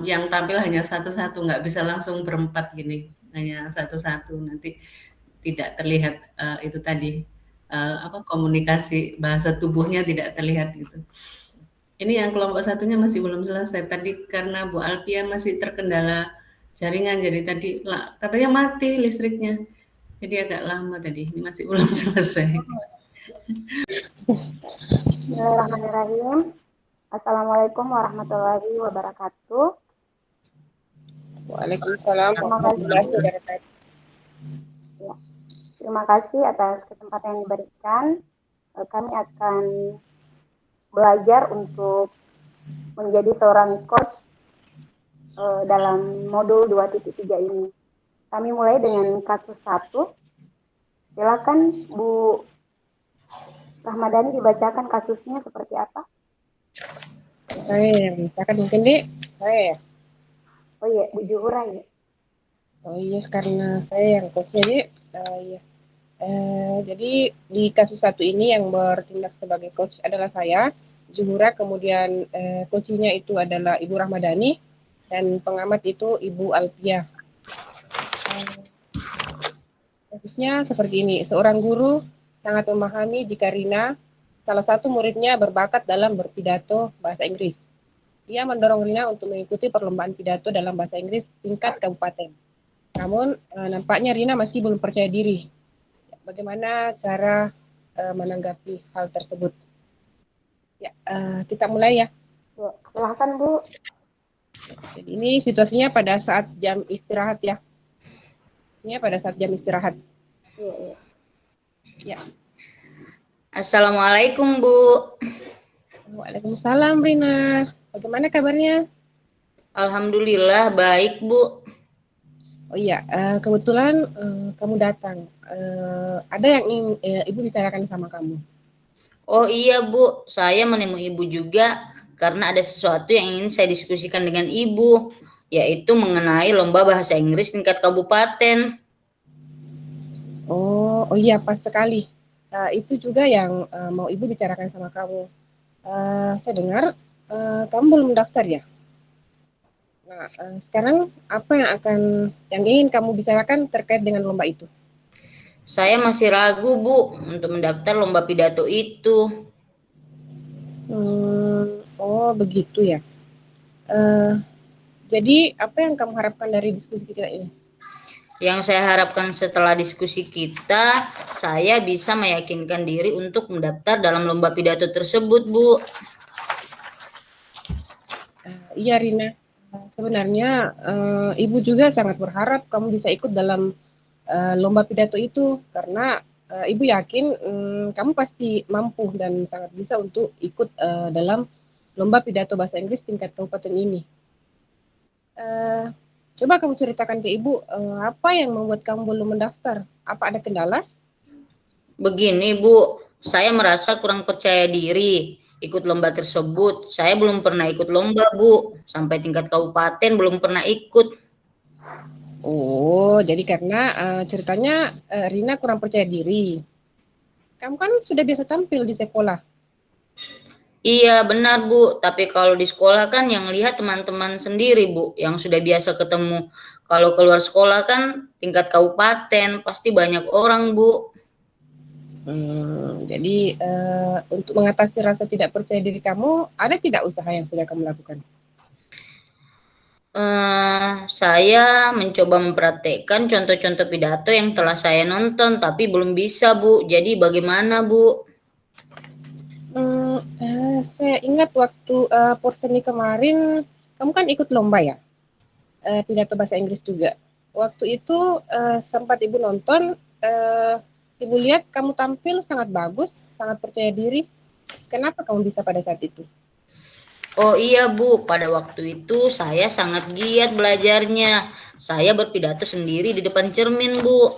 yang tampil hanya satu-satu, nggak bisa langsung berempat gini, hanya satu-satu, nanti tidak terlihat itu tadi komunikasi bahasa tubuhnya tidak terlihat gitu. Ini yang kelompok satunya masih belum selesai tadi karena Bu Alpia masih terkendala jaringan, jadi tadi katanya mati listriknya, jadi agak lama tadi, ini masih belum selesai. Bismillahirrahmanirrahim. Assalamualaikum warahmatullahi wabarakatuh. Waalaikumsalam warahmatullahi wabarakatuh. Ya, terima kasih atas kesempatan yang diberikan. Kami akan belajar untuk menjadi seorang coach dalam modul 2.3 ini. Kami mulai dengan kasus 1. Silakan Bu Rahmadani dibacakan kasusnya seperti apa? Saya yang bacakan mungkin saya. Oh iya, Bu Juhura ya. Oh iya, karena saya yang coachnya iya. Jadi di kasus 1 ini yang bertindak sebagai coach adalah saya, Juhura, kemudian coachnya itu adalah Ibu Rahmadani dan pengamat itu Ibu Alpia. Kasusnya seperti ini, seorang guru sangat memahami jika Rina, salah satu muridnya, berbakat dalam berpidato bahasa Inggris. Dia mendorong Rina untuk mengikuti perlombaan pidato dalam bahasa Inggris tingkat kabupaten. Namun nampaknya Rina masih belum percaya diri. Bagaimana cara menanggapi hal tersebut? Ya, kita mulai ya. Silahkan Bu. Jadi ini situasinya pada saat jam istirahat ya. Ini pada saat jam istirahat. Iya. Ya. Assalamualaikum Bu. Waalaikumsalam Rina. Bagaimana kabarnya? Alhamdulillah baik Bu. Oh iya, kebetulan kamu datang. Ada yang ingin Ibu bicarakan sama kamu. Oh iya Bu, saya menemui Ibu juga karena ada sesuatu yang ingin saya diskusikan dengan Ibu, yaitu mengenai lomba bahasa Inggris tingkat kabupaten. Oh iya, pas sekali. Itu juga yang mau Ibu bicarakan sama kamu. Saya dengar kamu belum daftar ya? Nah, sekarang apa yang ingin kamu bicarakan terkait dengan lomba itu? Saya masih ragu Bu untuk mendaftar lomba pidato itu. Oh begitu ya. Jadi apa yang kamu harapkan dari diskusi kita ini? Yang saya harapkan setelah diskusi kita, saya bisa meyakinkan diri untuk mendaftar dalam lomba pidato tersebut, Bu. Iya Rina, sebenarnya Ibu juga sangat berharap kamu bisa ikut dalam lomba pidato itu karena Ibu yakin kamu pasti mampu dan sangat bisa untuk ikut dalam lomba pidato bahasa Inggris tingkat kabupaten ini. Coba kamu ceritakan ke Ibu apa yang membuat kamu belum mendaftar? Apa ada kendala? Begini Bu, saya merasa kurang percaya diri ikut lomba tersebut. Saya belum pernah ikut lomba Bu, sampai tingkat kabupaten belum pernah ikut. Oh, jadi karena ceritanya Rina kurang percaya diri. Kamu kan sudah biasa tampil di sekolah. Iya benar Bu, tapi kalau di sekolah kan yang lihat teman-teman sendiri Bu, yang sudah biasa ketemu. Kalau keluar sekolah kan tingkat kabupaten, pasti banyak orang Bu. Jadi untuk mengatasi rasa tidak percaya diri kamu, ada tidak usaha yang sudah kamu lakukan? Saya mencoba mempraktekkan contoh-contoh pidato yang telah saya nonton, tapi belum bisa Bu. Jadi bagaimana Bu? Saya ingat waktu porseni kemarin, kamu kan ikut lomba ya, pidato bahasa Inggris juga. Waktu itu sempat Ibu nonton, Ibu lihat kamu tampil sangat bagus, sangat percaya diri. Kenapa kamu bisa pada saat itu? Oh iya Bu, pada waktu itu saya sangat giat belajarnya. Saya berpidato sendiri di depan cermin Bu.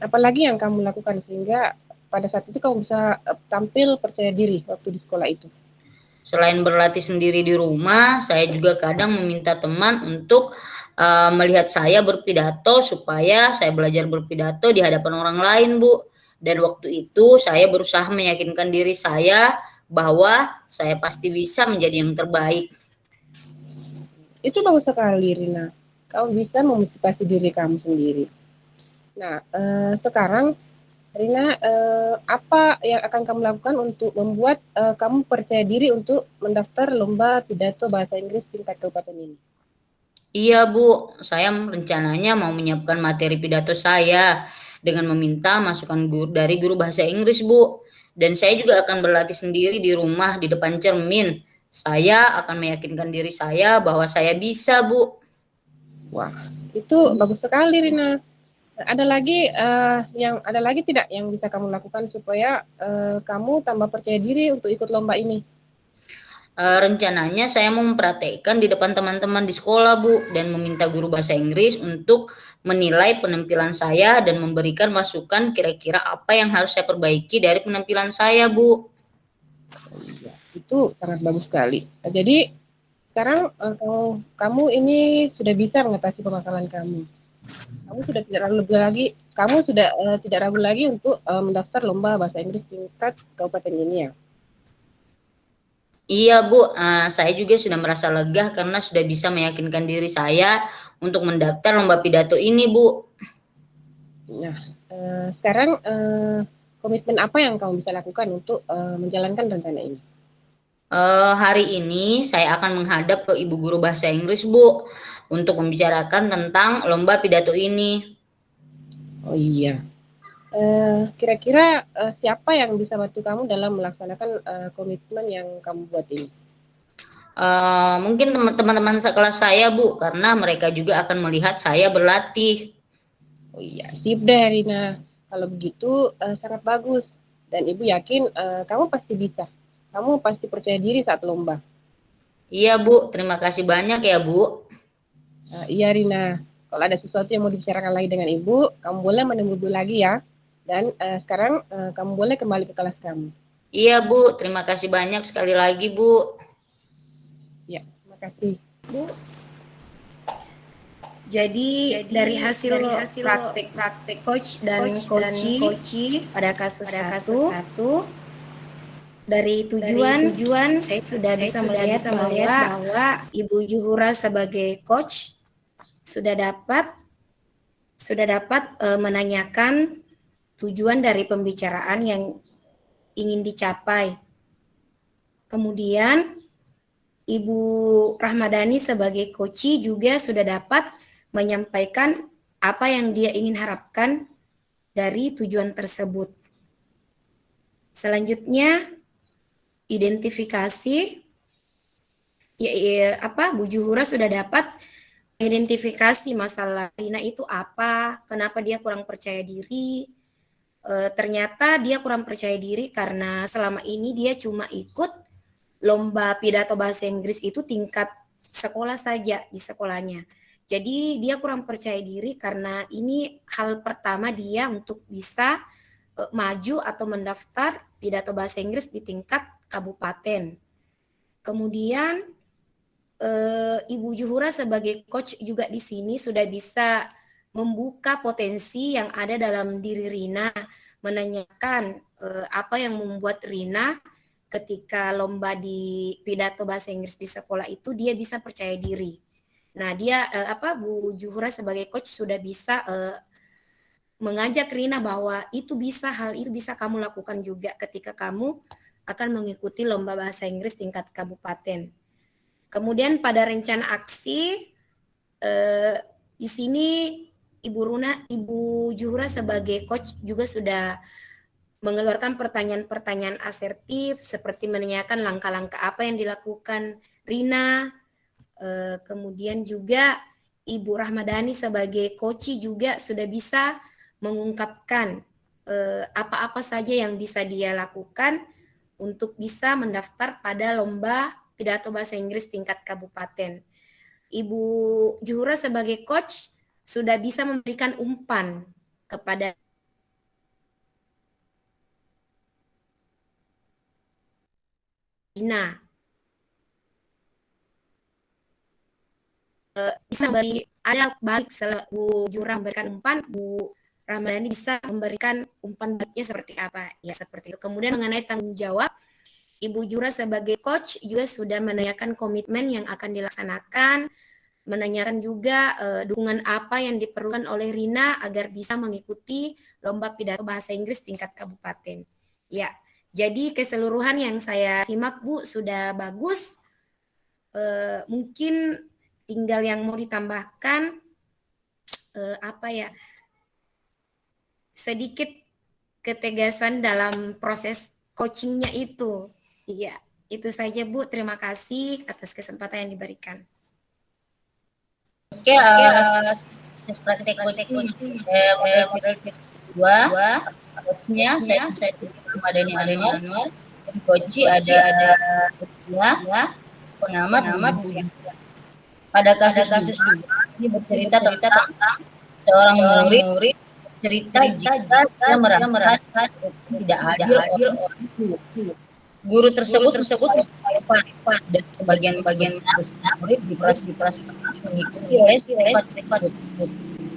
Apalagi yang kamu lakukan sehingga pada saat itu kamu bisa tampil percaya diri waktu di sekolah itu? Selain berlatih sendiri di rumah, saya juga kadang meminta teman untuk melihat saya berpidato supaya saya belajar berpidato di hadapan orang lain, Bu. Dan waktu itu saya berusaha meyakinkan diri saya bahwa saya pasti bisa menjadi yang terbaik. Itu bagus sekali, Rina. Kamu bisa memotivasi diri kamu sendiri. Nah, sekarang Rina, apa yang akan kamu lakukan untuk membuat kamu percaya diri untuk mendaftar lomba pidato bahasa Inggris tingkat kabupaten ini? Iya Bu, saya rencananya mau menyiapkan materi pidato saya dengan meminta masukan dari guru bahasa Inggris Bu. Dan saya juga akan berlatih sendiri di rumah di depan cermin. Saya akan meyakinkan diri saya bahwa saya bisa Bu. Wah, itu bagus sekali Rina. Ada lagi tidak yang bisa kamu lakukan supaya kamu tambah percaya diri untuk ikut lomba ini? Rencananya saya mau mempraktekkan di depan teman-teman di sekolah Bu, dan meminta guru bahasa Inggris untuk menilai penampilan saya dan memberikan masukan kira-kira apa yang harus saya perbaiki dari penampilan saya Bu. Itu sangat bagus sekali. Jadi sekarang kamu ini sudah bisa mengatasi permasalahan kamu. Kamu sudah tidak ragu lagi untuk mendaftar lomba bahasa Inggris tingkat kabupaten ini ya? Iya Bu, saya juga sudah merasa lega karena sudah bisa meyakinkan diri saya untuk mendaftar lomba pidato ini Bu. Nah, sekarang komitmen apa yang kamu bisa lakukan untuk menjalankan rencana ini? Hari ini saya akan menghadap ke Ibu Guru Bahasa Inggris Bu, untuk membicarakan tentang lomba pidato ini. Oh iya. Kira-kira siapa yang bisa bantu kamu dalam melaksanakan komitmen yang kamu buat ini? Mungkin teman-teman sekelas saya Bu, karena mereka juga akan melihat saya berlatih. Oh iya, sip deh Rina. Kalau begitu sangat bagus. Dan Ibu yakin kamu pasti bisa. Kamu pasti percaya diri saat lomba. Iya Bu, terima kasih banyak ya Bu. Iya Rina, kalau ada sesuatu yang mau dibicarakan lagi dengan Ibu, kamu boleh menunggu dulu lagi ya. Dan sekarang kamu boleh kembali ke kelas kamu. Iya Bu, terima kasih banyak sekali lagi Bu. Ya, terima kasih. Bu. Jadi dari hasil praktik coach dan coachee pada kasus 1, dari tujuan saya sudah bisa melihat bahwa Ibu Juhura sebagai coach sudah dapat menanyakan tujuan dari pembicaraan yang ingin dicapai. Kemudian Ibu Rahmadani sebagai coachee juga sudah dapat menyampaikan apa yang dia ingin harapkan dari tujuan tersebut. Selanjutnya identifikasi, Bu Juhura sudah dapat identifikasi masalah Rina itu apa, kenapa dia kurang percaya diri. Ternyata dia kurang percaya diri karena selama ini dia cuma ikut lomba pidato bahasa Inggris itu tingkat sekolah saja di sekolahnya. Jadi dia kurang percaya diri karena ini hal pertama dia untuk bisa maju atau mendaftar pidato bahasa Inggris di tingkat kabupaten. Kemudian Ibu Juhura sebagai coach juga di sini sudah bisa membuka potensi yang ada dalam diri Rina, menanyakan apa yang membuat Rina ketika lomba di pidato bahasa Inggris di sekolah itu dia bisa percaya diri. Nah, dia Bu Juhura sebagai coach sudah bisa mengajak Rina bahwa hal itu bisa kamu lakukan juga ketika kamu akan mengikuti lomba bahasa Inggris tingkat kabupaten. Kemudian pada rencana aksi di sini Ibu Juhura sebagai coach juga sudah mengeluarkan pertanyaan-pertanyaan asertif seperti menanyakan langkah-langkah apa yang dilakukan Rina. Kemudian juga Ibu Rahmadani sebagai coachee juga sudah bisa mengungkapkan apa-apa saja yang bisa dia lakukan untuk bisa mendaftar pada lomba pidato bahasa Inggris tingkat kabupaten. Ibu Juhura sebagai coach sudah bisa memberikan umpan kepada Rina. Bisa ada balik setelah Bu Juhura memberikan umpan, Bu Ramadhani bisa memberikan umpan baliknya seperti apa. Ya seperti itu. Kemudian mengenai tanggung jawab, Ibu Juhura sebagai coach juga sudah menanyakan komitmen yang akan dilaksanakan, menanyakan juga dukungan apa yang diperlukan oleh Rina agar bisa mengikuti lomba pidato bahasa Inggris tingkat kabupaten. Ya, jadi keseluruhan yang saya simak Bu sudah bagus. Mungkin tinggal yang mau ditambahkan sedikit ketegasan dalam proses coachingnya itu. Iya, itu saja Bu. Terima kasih atas kesempatan yang diberikan. Oke, praktek coaching dua, coachnya saya Rahmadani Anwar, coachee ada pengamat. Pada kasus ini bercerita tentang seorang murid cerita jika dia merasa tidak adil orang tua. Guru tersebut dan sebagian murid di kelas mengikuti les privat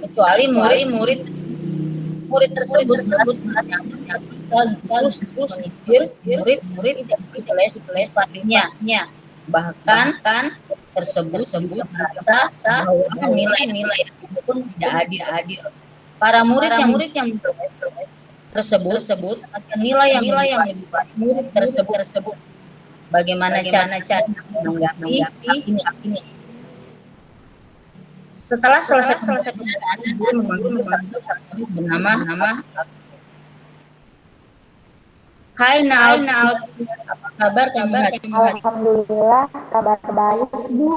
kecuali murid tersebut yang ketika terus mengikuti murid tidak ikut les privatnya, bahkan tersebut merasa bahwa nilai pun tidak adil. Para murid yang tersebut nilai yang lebih baik murid tersebut. Bagaimana cara menanggapi ini? Setelah selesai pembelajaran, dia memanggil satu murid bernama Hai Nal, apa kabar kamu? Alhamdulillah, kabar baik Bu.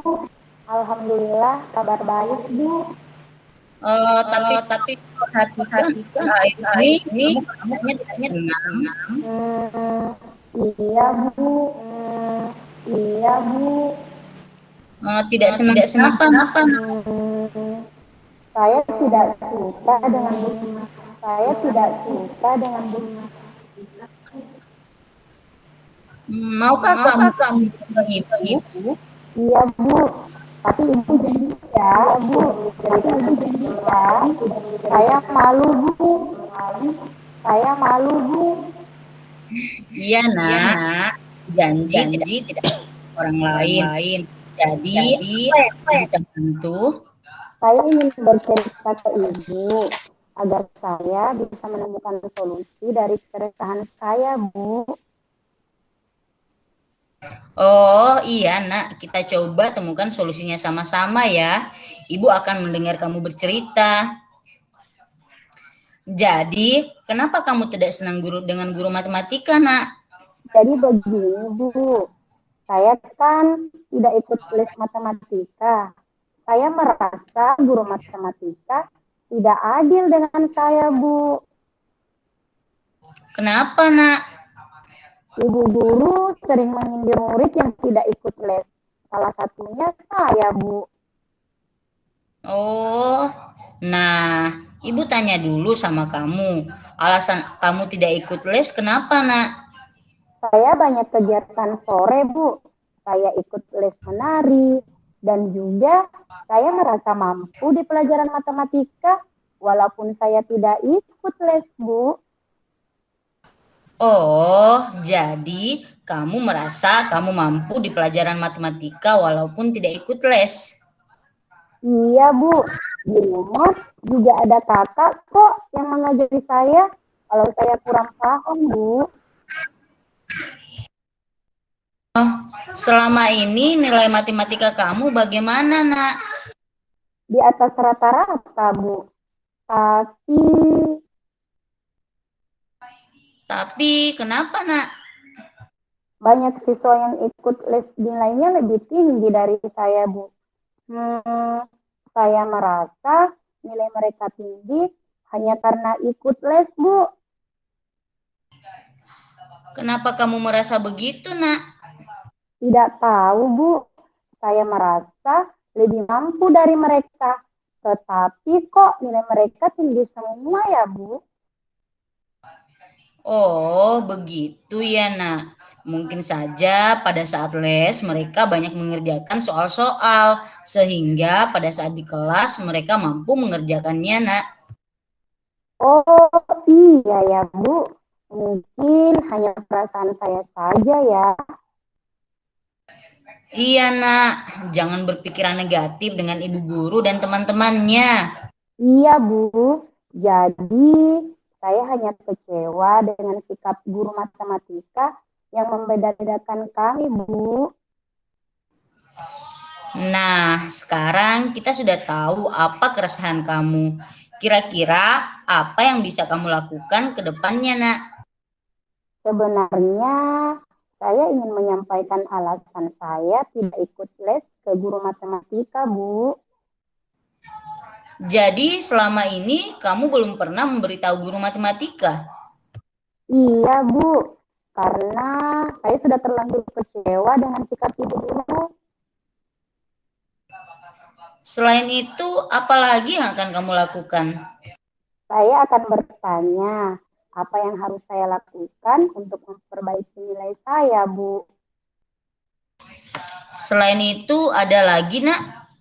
Alhamdulillah, kabar baik Bu. Tapi perhatikan ini kamu katanya tenang. Iya Bu. Tidak senang apa? Saya tidak suka dengan saya tidak suka dengan Maukah kamu ke ibu? Iya Bu, tapi ibu janji ya Bu, tapi ibu janji ya. Saya malu Bu, saya malu Bu. Iya nak, janji tidak orang lain. Jadi apa yang bisa bantu? Saya ingin bercerita ke ibu agar saya bisa menemukan solusi dari keresahan saya Bu. Oh iya nak, kita coba temukan solusinya sama-sama ya. Ibu akan mendengar kamu bercerita. Jadi, kenapa kamu tidak senang dengan guru matematika nak? Jadi begini Bu, saya kan tidak ikut les matematika. Saya merasa guru matematika tidak adil dengan saya Bu. Kenapa nak? Ibu guru sering menyindir murid yang tidak ikut les. Salah satunya saya, Bu. Oh, nah, ibu tanya dulu sama kamu. Alasan kamu tidak ikut les kenapa nak? Saya banyak kegiatan sore, Bu. Saya ikut les menari. Dan juga saya merasa mampu di pelajaran matematika walaupun saya tidak ikut les, Bu. Oh, jadi kamu merasa kamu mampu di pelajaran matematika walaupun tidak ikut les? Iya, Bu. Di rumah juga ada kakak kok yang mengajari saya kalau saya kurang paham, Bu. Oh, selama ini nilai matematika kamu bagaimana, nak? Di atas rata-rata, Bu. Tapi kenapa, nak? Banyak siswa yang ikut les nilainya lebih tinggi dari saya, Bu. Saya merasa nilai mereka tinggi hanya karena ikut les, Bu. Kenapa kamu merasa begitu, nak? Tidak tahu, Bu. Saya merasa lebih mampu dari mereka. Tetapi kok nilai mereka tinggi semua ya, Bu? Oh, begitu ya, nak. Mungkin saja pada saat les mereka banyak mengerjakan soal-soal, sehingga pada saat di kelas mereka mampu mengerjakannya, nak. Oh, iya ya, Bu. Mungkin hanya perasaan saya saja ya. Iya, nak. Jangan berpikiran negatif dengan ibu guru dan teman-temannya. Iya, Bu. Jadi, saya hanya kecewa dengan sikap guru matematika yang membeda-bedakan kami, Bu. Nah, sekarang kita sudah tahu apa keresahan kamu. Kira-kira apa yang bisa kamu lakukan ke depannya, nak? Sebenarnya, saya ingin menyampaikan alasan saya tidak ikut les ke guru matematika, Bu. Jadi, selama ini kamu belum pernah memberitahu guru matematika? Iya, Bu. Karena saya sudah terlanjur kecewa dengan sikap ibu guru. Selain itu, apa lagi yang akan kamu lakukan? Saya akan bertanya, apa yang harus saya lakukan untuk memperbaiki nilai saya, Bu? Selain itu, ada lagi, nak?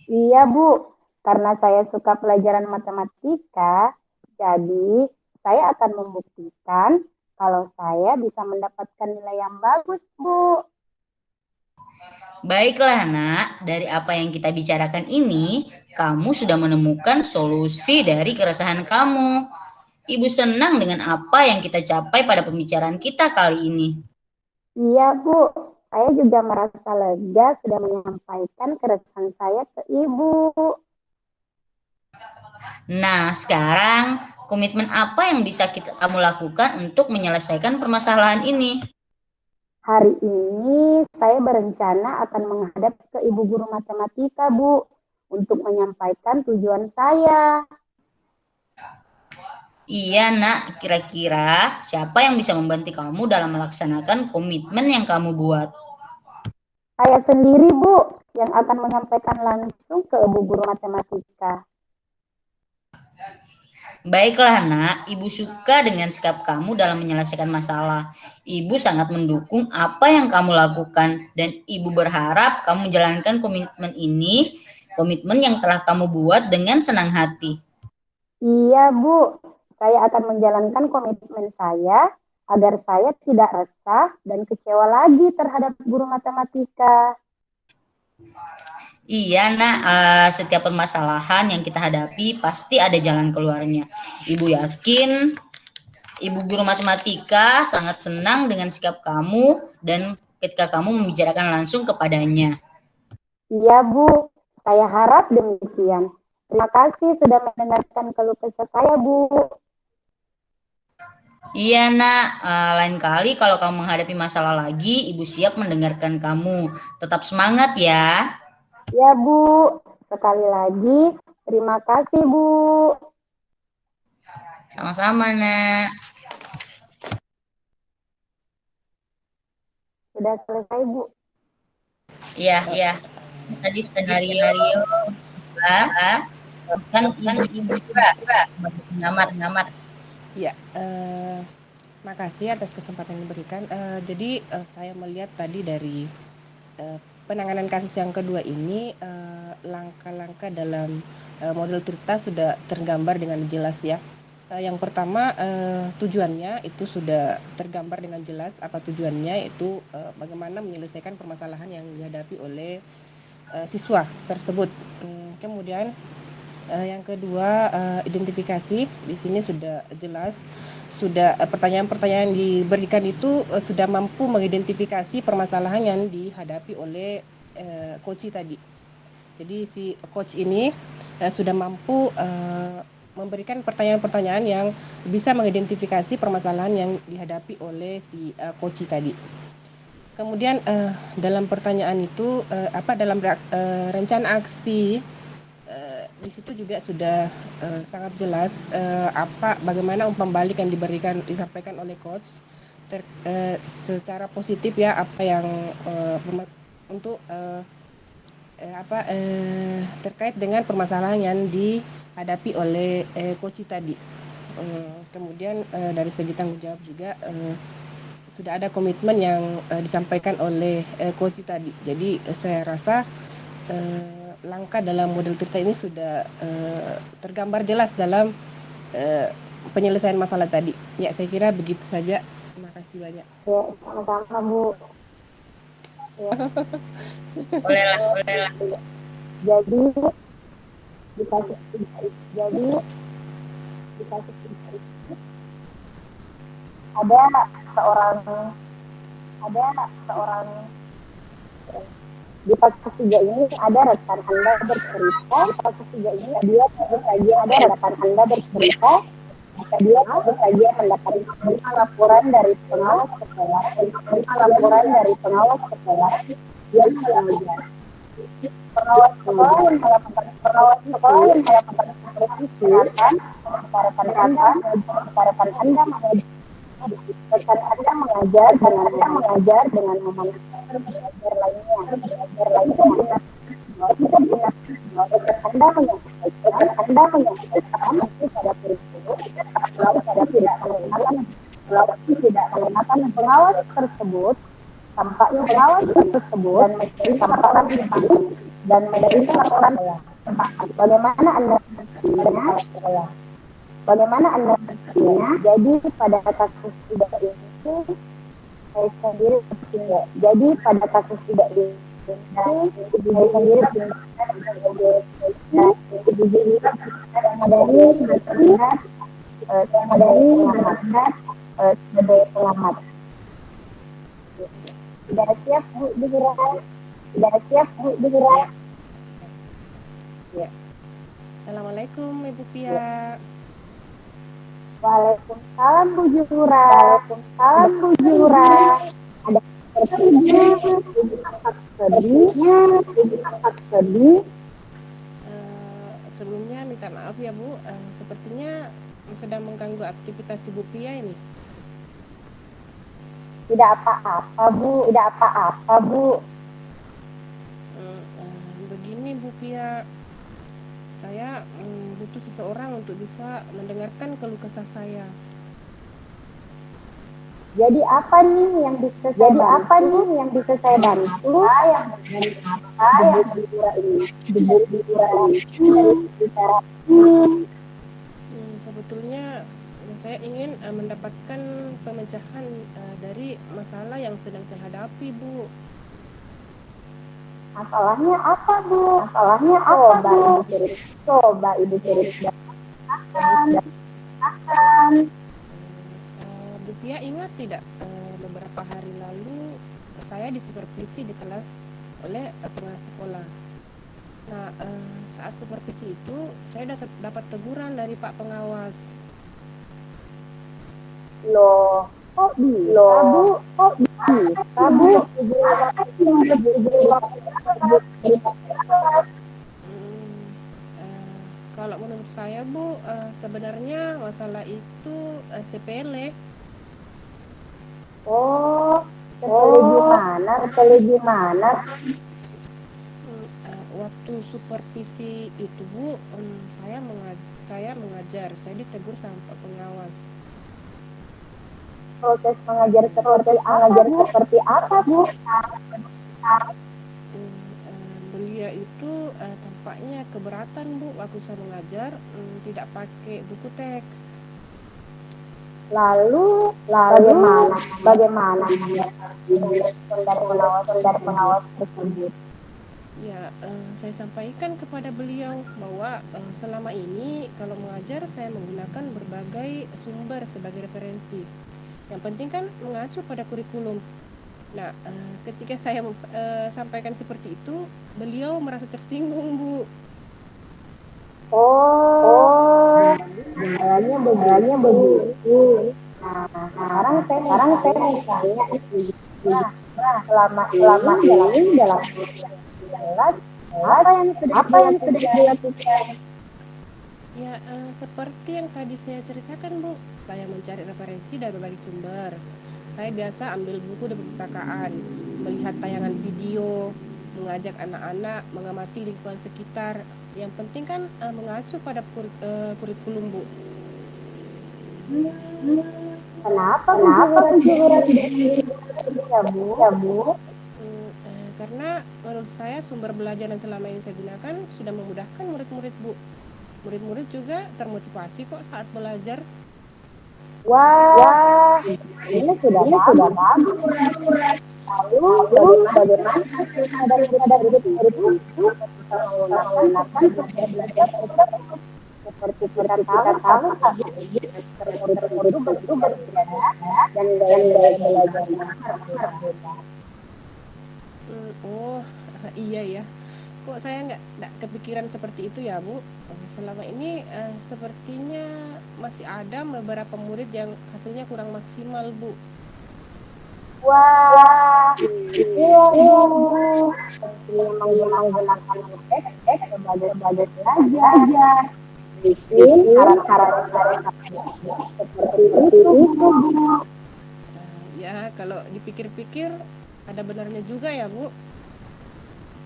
Iya, Bu. Karena saya suka pelajaran matematika, jadi saya akan membuktikan kalau saya bisa mendapatkan nilai yang bagus, Bu. Baiklah, nak. Dari apa yang kita bicarakan ini, kamu sudah menemukan solusi dari keresahan kamu. Ibu senang dengan apa yang kita capai pada pembicaraan kita kali ini. Iya, Bu. Saya juga merasa lega sudah menyampaikan keresahan saya ke Ibu. Nah, sekarang komitmen apa yang bisa kamu lakukan untuk menyelesaikan permasalahan ini? Hari ini saya berencana akan menghadap ke Ibu Guru Matematika, Bu, untuk menyampaikan tujuan saya. Iya, nak. Kira-kira siapa yang bisa membantu kamu dalam melaksanakan komitmen yang kamu buat? Saya sendiri, Bu, yang akan menyampaikan langsung ke Ibu Guru Matematika. Baiklah nak, Ibu suka dengan sikap kamu dalam menyelesaikan masalah. Ibu sangat mendukung apa yang kamu lakukan dan Ibu berharap kamu menjalankan komitmen yang telah kamu buat dengan senang hati. Iya, Bu. Saya akan menjalankan komitmen saya agar saya tidak resah dan kecewa lagi terhadap guru matematika. Iya nak, setiap permasalahan yang kita hadapi pasti ada jalan keluarnya. Ibu yakin Ibu guru matematika sangat senang dengan sikap kamu dan ketika kamu membicarakan langsung kepadanya. Iya, Bu. Saya harap demikian. Terima kasih sudah mendengarkan keluh kesah saya, Bu. Iya nak, lain kali kalau kamu menghadapi masalah lagi, Ibu siap mendengarkan kamu. Tetap semangat ya. Ya, Bu. Sekali lagi, terima kasih, Bu. Sama-sama nak. Sudah selesai, Bu. Iya. Tadi skenario kan Ibu juga sebagai pengamat. Ya, makasih atas kesempatan yang diberikan. Jadi saya melihat tadi dari penanganan kasus yang kedua ini, langkah-langkah dalam model cerita sudah tergambar dengan jelas ya. Yang pertama, tujuannya itu sudah tergambar dengan jelas. Apa tujuannya, itu bagaimana menyelesaikan permasalahan yang dihadapi oleh siswa tersebut. Kemudian yang kedua, identifikasi. Di sini sudah jelas, sudah pertanyaan-pertanyaan yang diberikan itu sudah mampu mengidentifikasi permasalahan yang dihadapi oleh coach tadi. Jadi si coach ini sudah mampu memberikan pertanyaan-pertanyaan yang bisa mengidentifikasi permasalahan yang dihadapi oleh si coach tadi. Kemudian dalam pertanyaan itu dalam rencana aksi di situ juga sudah sangat jelas bagaimana umpan balik yang disampaikan oleh coach secara positif ya, apa yang untuk terkait dengan permasalahan yang dihadapi oleh coach tadi. Kemudian dari segi tanggung jawab juga sudah ada komitmen yang disampaikan oleh coach tadi. Jadi saya rasa langkah dalam model cerita ini sudah tergambar jelas dalam penyelesaian masalah tadi. Ya, saya kira begitu saja. Terima kasih banyak. Ya, sama-sama, Bu. Ya. Boleh lah. Jadi dikasih ada seorang di fase 3 ini ada rekan Anda bercerita. Di fase 3 ini dia baru saja ada rekan Anda bercerita. Dia baru saja mendapatkan laporan dari pengawas sekolah. Yang mengajar. Pengawas sekolah yang melakukan rekan Anda mengajar dengan memanfaatkan belajar lainnya. Anda menyampaikan pada kurikulum tidak mengenakan pengawas tersebut. Tampaknya pengawas tersebut dan menerima laporan saya. Bagaimana Anda jadi pada kasus tidak ini saya sendiri tidak. Jadi pada kasus tidak ini saya sendiri sebagai pengamat. Sudah siap Bu Zuhura? Ya. Assalamualaikum Ibu Pia. Waalaikumsalam Bu Zuhura. Ada sedih. Sebelumnya minta maaf ya Bu, sepertinya sedang mengganggu aktivitas Ibu Pia ini. Tidak apa-apa Bu. Begini Bu Pia, Saya butuh seseorang untuk bisa mendengarkan keluh kesah saya. Jadi apa nih yang bisa saya bantu? Yang Sebetulnya saya ingin mendapatkan pemecahan dari masalah yang sedang saya hadapi, Bu. Masalahnya apa, Bu? Coba Ibu ceritakan. Bu Pia ingat tidak beberapa hari lalu saya disupervisi di kelas oleh pengawas sekolah. Nah, saat supervisi itu saya dapat teguran dari Pak Pengawas. Loh, kok bisa, Bu? Kalau menurut saya, Bu, sebenarnya masalah itu sepele. Oh, sepele gimana? Waktu supervisi itu, Bu, saya mengajar, saya ditegur sama Pak Pengawas. Proses mengajar seperti apa, Bu? Beliau itu tampaknya keberatan, Bu, waktu saya mengajar tidak pakai buku teks. Lalu bagaimana dari pengawas tersebut? Ya, saya sampaikan kepada beliau bahwa selama ini kalau mengajar saya menggunakan berbagai sumber sebagai referensi. Yang penting kan mengacu pada kurikulum. Nah, ketika saya sampaikan seperti itu, beliau merasa tersinggung, Bu. Jalannya begitu. Nah, sekarang saya mau tanya itu. Selama ini dalam kelas apa yang sudah dilakukan? Ya, seperti yang tadi saya ceritakan, Bu. Saya mencari referensi dari berbagai sumber. Saya biasa ambil buku di perpustakaan, melihat tayangan video, mengajak anak-anak mengamati lingkungan sekitar. Yang penting kan mengacu pada kurikulum, Bu. Kenapa kejujuran tidak ya, Bu? Karena menurut saya sumber belajar yang selama ini saya gunakan sudah memudahkan murid-murid, Bu. Murid-murid juga termotivasi kok saat belajar. Wah, ini sudah bagus. Lalu bagaimana dari itu menggunakan belajar seperti kita tahu murid-murid itu berbeda dan gaya belajarnya berbeda. Oh, iya ya. Kok saya nggak kepikiran seperti itu ya, Bu? Selama ini sepertinya masih ada beberapa murid yang hasilnya kurang maksimal, Bu. Wah, iya, Bu. Menggunakan teks sebagai belajar. Bikin cara-cara seperti itu, Bu. Ya, kalau dipikir-pikir ada benarnya juga ya, Bu.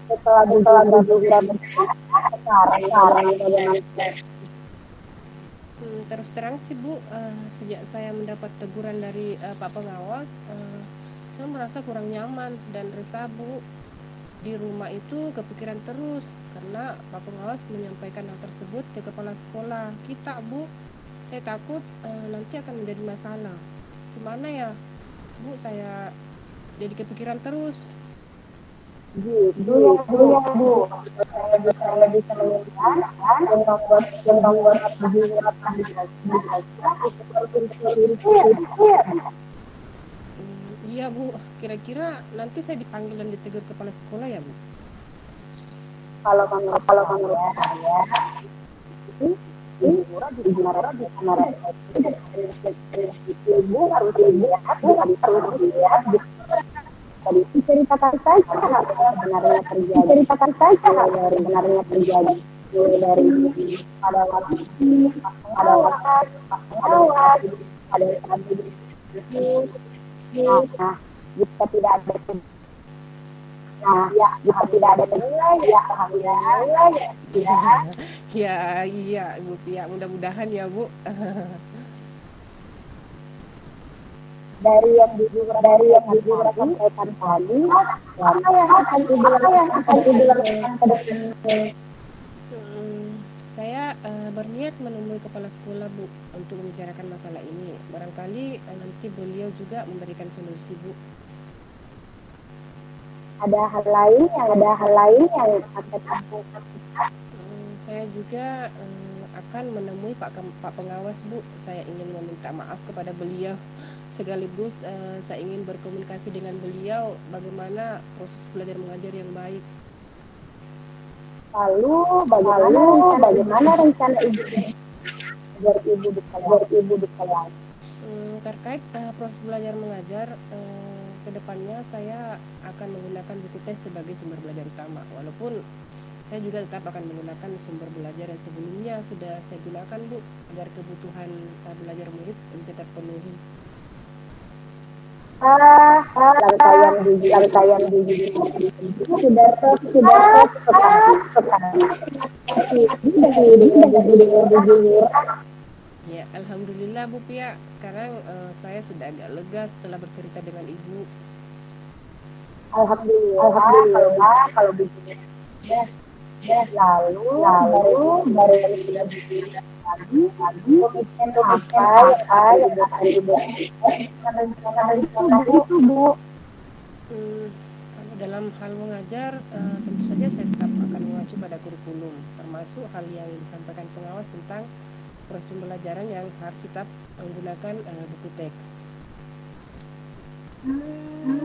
Setelah sekarang bagaimana? Terus terang sih, Bu, sejak saya mendapat teguran dari Pak Pengawas, saya merasa kurang nyaman dan resah, Bu. Di rumah itu kepikiran terus karena Pak Pengawas menyampaikan hal tersebut ke kepala sekolah kita, Bu. Saya takut nanti akan menjadi masalah. Gimana ya, Bu? Saya jadi kepikiran terus. Gitu ya, Bu. Saya bisa melihat dan membuat Iya, Bu. Kira-kira nanti saya dipanggil dan ditegur kepala sekolah ya, Bu? Kalau menurut saya, ibu harus lihat ceritakan saja sebenarnya terjadi dari pada waktu nah, jika tidak ada Nah, ya, jika tidak ada nilai, ya alhamdulillah ya. Ya, iya Bu Pia, mudah-mudahan ya Bu. Dari yang Ibu sampaikan tadi, apa yang akan Ibu lakukan ke depan? Saya berniat menemui kepala sekolah Bu untuk membicarakan masalah ini. Barangkali nanti beliau juga memberikan solusi Bu. Ada hal lain yang akan Saya juga akan menemui Pak Pengawas Bu. Saya ingin meminta maaf kepada beliau. Sekaligus saya ingin berkomunikasi dengan beliau bagaimana proses belajar mengajar yang baik. Lalu bagaimana rencana Ibu agar Ibu di kelas? Terkait proses belajar mengajar, ke depannya saya akan menggunakan buku tes sebagai sumber belajar utama. Walaupun saya juga tetap akan menggunakan sumber belajar yang sebelumnya sudah saya gunakan Bu, agar kebutuhan belajar murid bisa terpenuhi. Rangkaian biji sudah Ya, alhamdulillah Bu Pia. Sekarang saya sudah agak lega setelah bercerita dengan Ibu. Alhamdulillah kalau begini. Lalu dari komitmen apa yang akan dilakukan itu Bu? Kalau dalam hal mengajar, tentu saja saya tetap akan mengacu pada kurikulum, termasuk hal yang disampaikan pengawas tentang proses pembelajaran yang harus tetap menggunakan buku teks.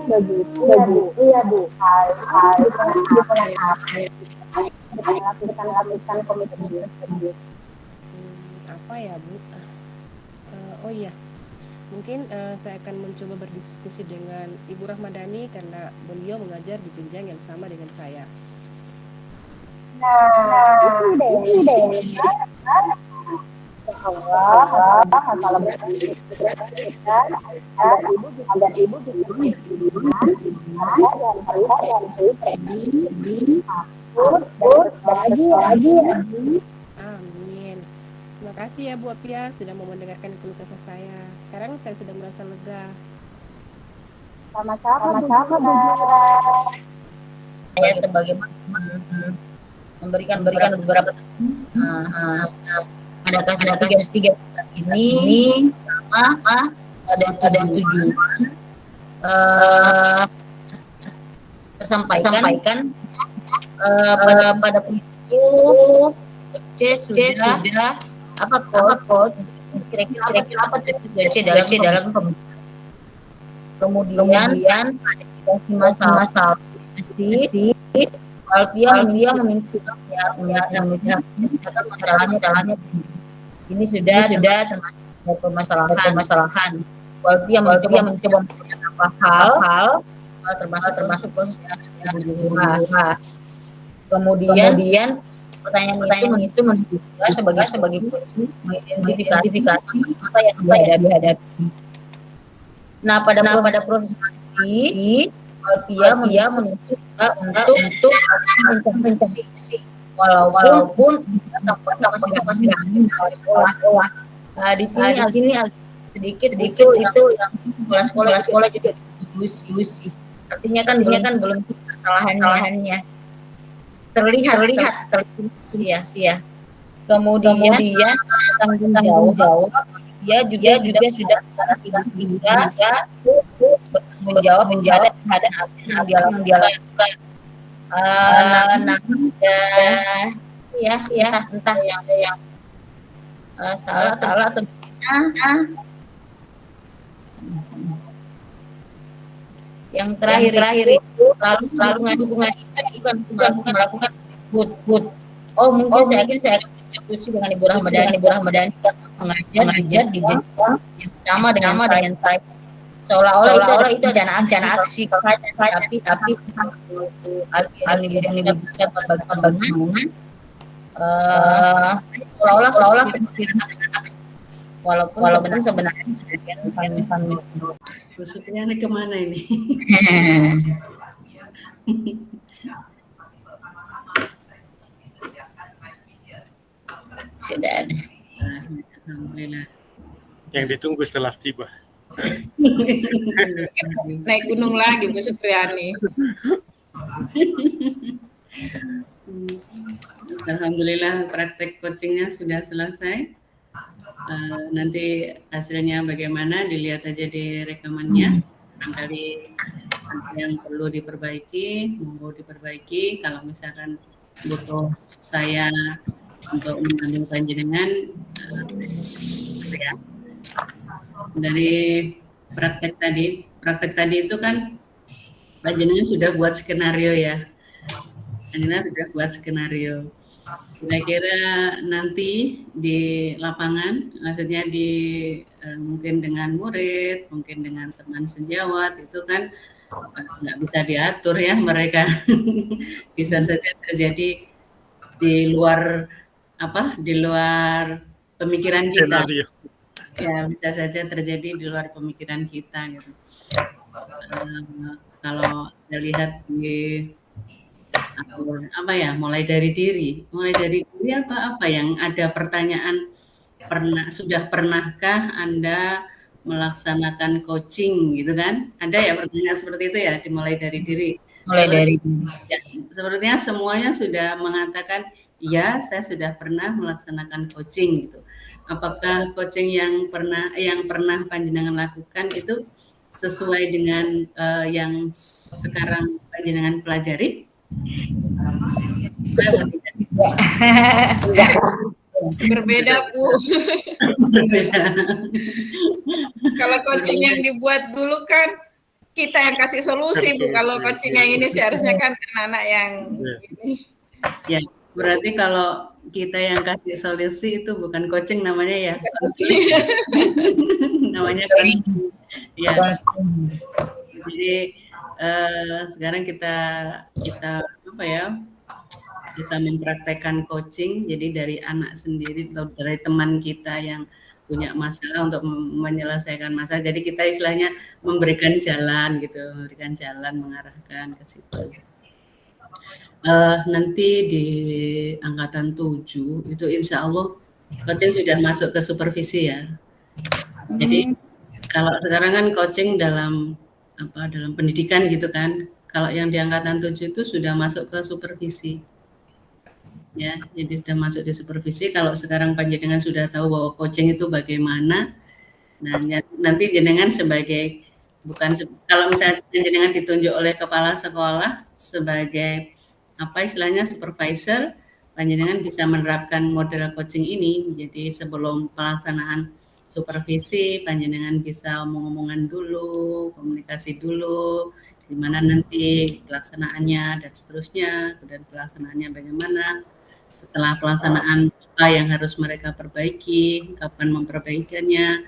Begitu ya Bu. Lakukan komitmen tersebut. Apa ya Bu? Oh iya, mungkin saya akan mencoba berdiskusi dengan Ibu Rahmadani karena beliau mengajar di jenjang yang sama dengan saya. Nah, itu deh. Allah, masalah kita agar Ibu bisa lagi. Amin. Terima kasih ya Bu Apia sudah mau mendengarkan keluh kesah saya. Sekarang saya sudah merasa lega. Sama-sama Bu. Saya sebagai memberikan beberapa ada kasus tiga ini sama ada tujuan tersampaikan pada itu C sudah apa code kira-kira apa C dalam kemudian ada masalah Alpia meminta masalahnya ini sudah termasuk permasalahan. Alpia mencoba beberapa hal termasuk kemudian pertanyaan itu menunjukkan sebagai mengidentifikasi apa yang dihadapi. Nah pada proses analisis Alpia menuntut untuk intervensi walaupun tampaknya masih sekolah. Di sini sedikit itu yang sekolah juga diskusi. Artinya kan belum kesalahannya terlihat ya. Kemudian tanggung jawab dia juga sudah ibu bertanggung jawab terhadap apa yang dia lakukan. Entah yang salah atau yang terakhir itu lalu dukungan itu bukan melakukan disebut. Oh mungkin saya akan diskusi dengan Ibu Rahmadani mengajar di jenjang yang sama dengan saya. Seolah-olah itu rencana aksi tapi Alpia yang diberikan pembangunan seolah-olah aksi walaupun sebenarnya Maksudnya ini kemana ini? Sudah ada. Alhamdulillah. Yang ditunggu setelah tiba. Naik gunung lagi Bu Supriani. Alhamdulillah praktek coachingnya sudah selesai. Nanti hasilnya bagaimana dilihat aja di rekamannya. Barangkali yang perlu diperbaiki, monggo diperbaiki. Kalau misalkan butuh saya untuk mengambil panjenengan, ya. Dari praktek tadi itu kan panjenengan sudah buat skenario ya. Panjenengan sudah buat skenario. Kira-kira nanti di lapangan, maksudnya mungkin dengan murid, mungkin dengan teman sejawat, itu kan nggak bisa diatur ya mereka. Bisa saja terjadi di luar pemikiran kita. Ya, bisa saja terjadi di luar pemikiran kita gitu. Kalau saya lihat di mulai dari diri apa yang ada pertanyaan, sudah pernahkah Anda melaksanakan coaching gitu kan? Ada ya pertanyaan seperti itu ya, dimulai dari diri. Ya, sepertinya semuanya sudah mengatakan ya, saya sudah pernah melaksanakan coaching gitu. Apakah coaching yang pernah panjenengan lakukan itu sesuai dengan yang sekarang panjenengan pelajari? Berbeda Bu. Berbeda. Kalau coaching yang dibuat dulu kan kita yang kasih solusi Bu. Kalau coaching yang ini seharusnya kan anak-anak yang ini. Ya, berarti kalau kita yang kasih solusi itu bukan coaching namanya ya. Namanya coaching. Ya. Jadi sekarang kita mempraktekkan coaching, jadi dari anak sendiri atau dari teman kita yang punya masalah untuk menyelesaikan masalah. Jadi kita istilahnya memberikan jalan gitu, mengarahkan ke situ. Nanti di angkatan 7 itu insya Allah coaching sudah masuk ke supervisi ya. Jadi kalau sekarang kan coaching dalam pendidikan gitu kan. Kalau yang di angkatan 7 itu sudah masuk ke supervisi. Ya, jadi sudah masuk di supervisi. Kalau sekarang panjenengan sudah tahu bahwa coaching itu bagaimana, nah nanti jenengan sebagai kalau misalnya jenengan ditunjuk oleh kepala sekolah sebagai istilahnya supervisor, panjenengan bisa menerapkan model coaching ini. Jadi sebelum pelaksanaan supervisi, panjenengan bisa omong-omongan dulu, komunikasi dulu, di mana nanti pelaksanaannya dan seterusnya, dan pelaksanaannya bagaimana, setelah pelaksanaan apa yang harus mereka perbaiki, kapan memperbaikinya,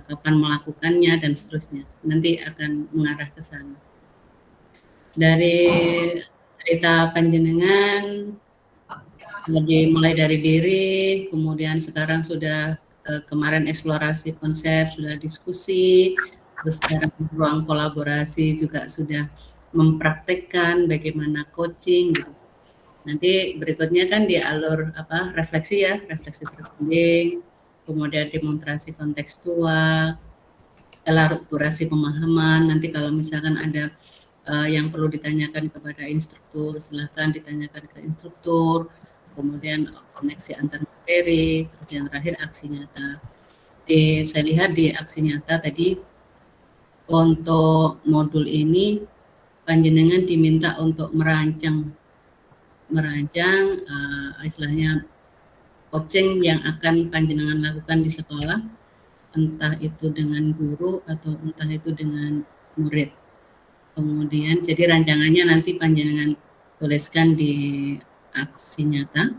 kapan melakukannya dan seterusnya. Nanti akan mengarah ke sana. Dari cerita panjenengan, mulai dari diri, kemudian sekarang sudah kemarin eksplorasi konsep, sudah diskusi, terus sekarang ruang kolaborasi juga sudah mempraktekkan bagaimana coaching gitu. Nanti berikutnya kan di alur refleksi terpending, kemudian demonstrasi kontekstual, elaborasi pemahaman. Nanti kalau misalkan ada yang perlu ditanyakan kepada instruktur, silahkan ditanyakan ke instruktur. Kemudian koneksi antar materi, terus yang terakhir aksi nyata. Saya lihat di aksi nyata tadi untuk modul ini panjenengan diminta untuk merancang istilahnya coaching yang akan panjenengan lakukan di sekolah, entah itu dengan guru atau entah itu dengan murid. Kemudian jadi rancangannya nanti panjenengan tuliskan di aksi nyata,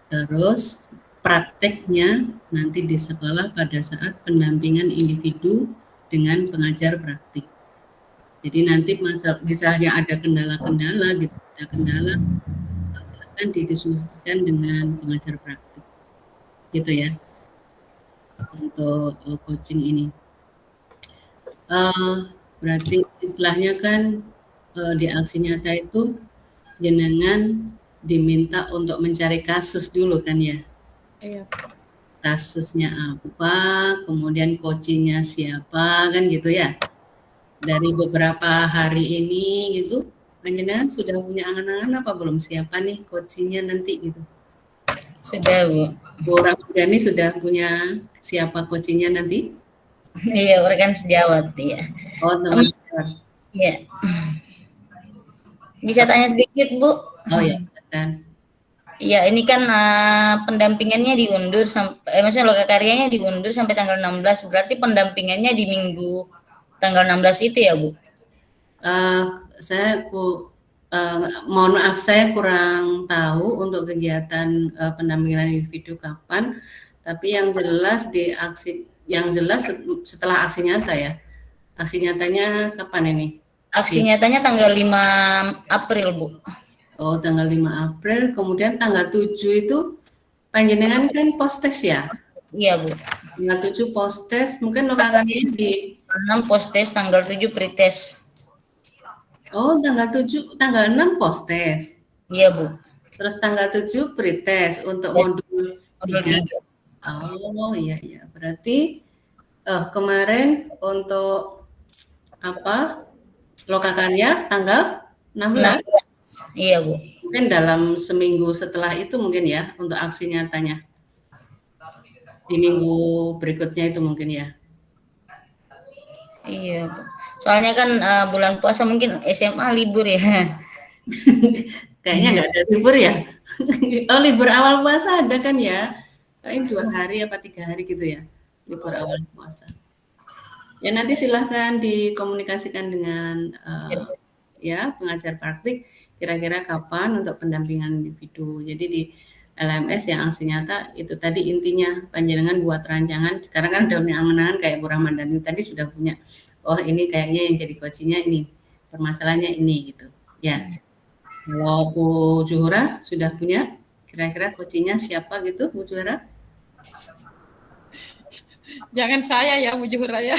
terus prakteknya nanti di sekolah pada saat pendampingan individu dengan pengajar praktik. Jadi nanti misalnya ada kendala-kendala gitu, silakan didiskusikan dengan pengajar praktik, gitu ya, untuk coaching ini. Berarti istilahnya kan di aksi nyata itu jenengan diminta untuk mencari kasus dulu kan ya? Iya. Kasusnya apa, kemudian coachingnya siapa, kan gitu ya. Dari beberapa hari ini gitu, panjenengan sudah punya angan-angan apa belum, siapa nih coachingnya nanti gitu? Sudah, Bu. Bu Ramadhani sudah punya siapa coachingnya nanti? Iya, rekan sejawat ya. Oh, teman sejawat. Iya. Bisa tanya sedikit, Bu? Oh ya, kan. Iya, ini kan pendampingannya diundur sampai, maksudnya lokakaryanya diundur sampai tanggal 16. Berarti pendampingannya di minggu tanggal 16 itu ya, Bu? Mohon maaf, saya kurang tahu untuk kegiatan pendampingan individu kapan. Tapi yang jelas setelah aksi nyata ya. Aksi nyatanya kapan ini? Aksi nyatanya tanggal 5 April, Bu. Oh, tanggal 5 April, kemudian tanggal 7 itu panjenengan kan postes ya? Iya, Bu. Tanggal 7 postes, mungkin lokasinya di 6 postes, tanggal 7 pretest. Oh, tanggal 6 postes. Iya, Bu. Terus tanggal 7 pretest untuk modul 3. 3. Oh, iya. Berarti kemarin untuk apa? Lokakarya tanggal 16. Iya, Bu. Mungkin dalam seminggu setelah itu mungkin ya untuk aksi nyatanya. Di minggu berikutnya itu mungkin ya. Iya, Bu. Soalnya kan bulan puasa mungkin SMA libur ya. Kayaknya nggak ada libur ya. Oh, libur awal puasa ada kan ya. Kayaknya 2 hari apa 3 hari gitu ya. Libur awal puasa. Ya nanti silahkan dikomunikasikan dengan ya pengajar praktik kira-kira kapan untuk pendampingan individu. Jadi di LMS yang aksi nyata itu tadi intinya panjenengan buat rancangan. Sekarang kan udah punya angan-angan kayak Bu Ramadhani tadi sudah punya. Oh ini kayaknya yang jadi coachingnya ini, permasalahannya ini gitu. Ya. Kalau Bu Zuhra sudah punya kira-kira coachingnya siapa gitu Bu Zuhra? Jangan saya ya Bu Zuhra ya.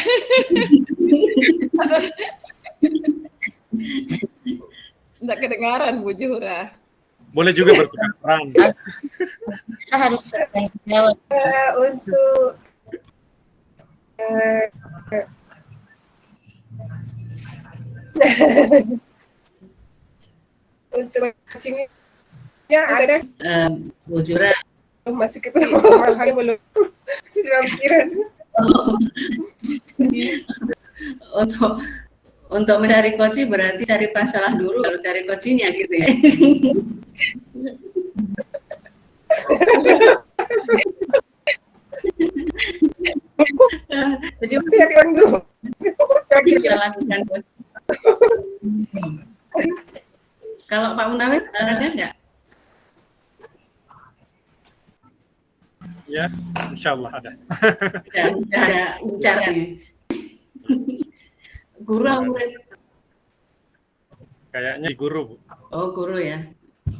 Enggak kedengaran Bu Zuhra. Boleh juga bertukar peran. Kita harus jawab. Untuk coachingnya ada Bu Zuhra masih ketemu hal belum sudah pikiran. Untuk mencari coaching berarti cari masalah dulu kalau cari coachingnya gitu ya. Jadi cari uang dulu. kita lakukan. Kalau Pak Munawir ada nggak? Ya, insya Allah ada. Ada bicaranya. Guru atau murid? Kayaknya guru, Bu. Oh, guru ya.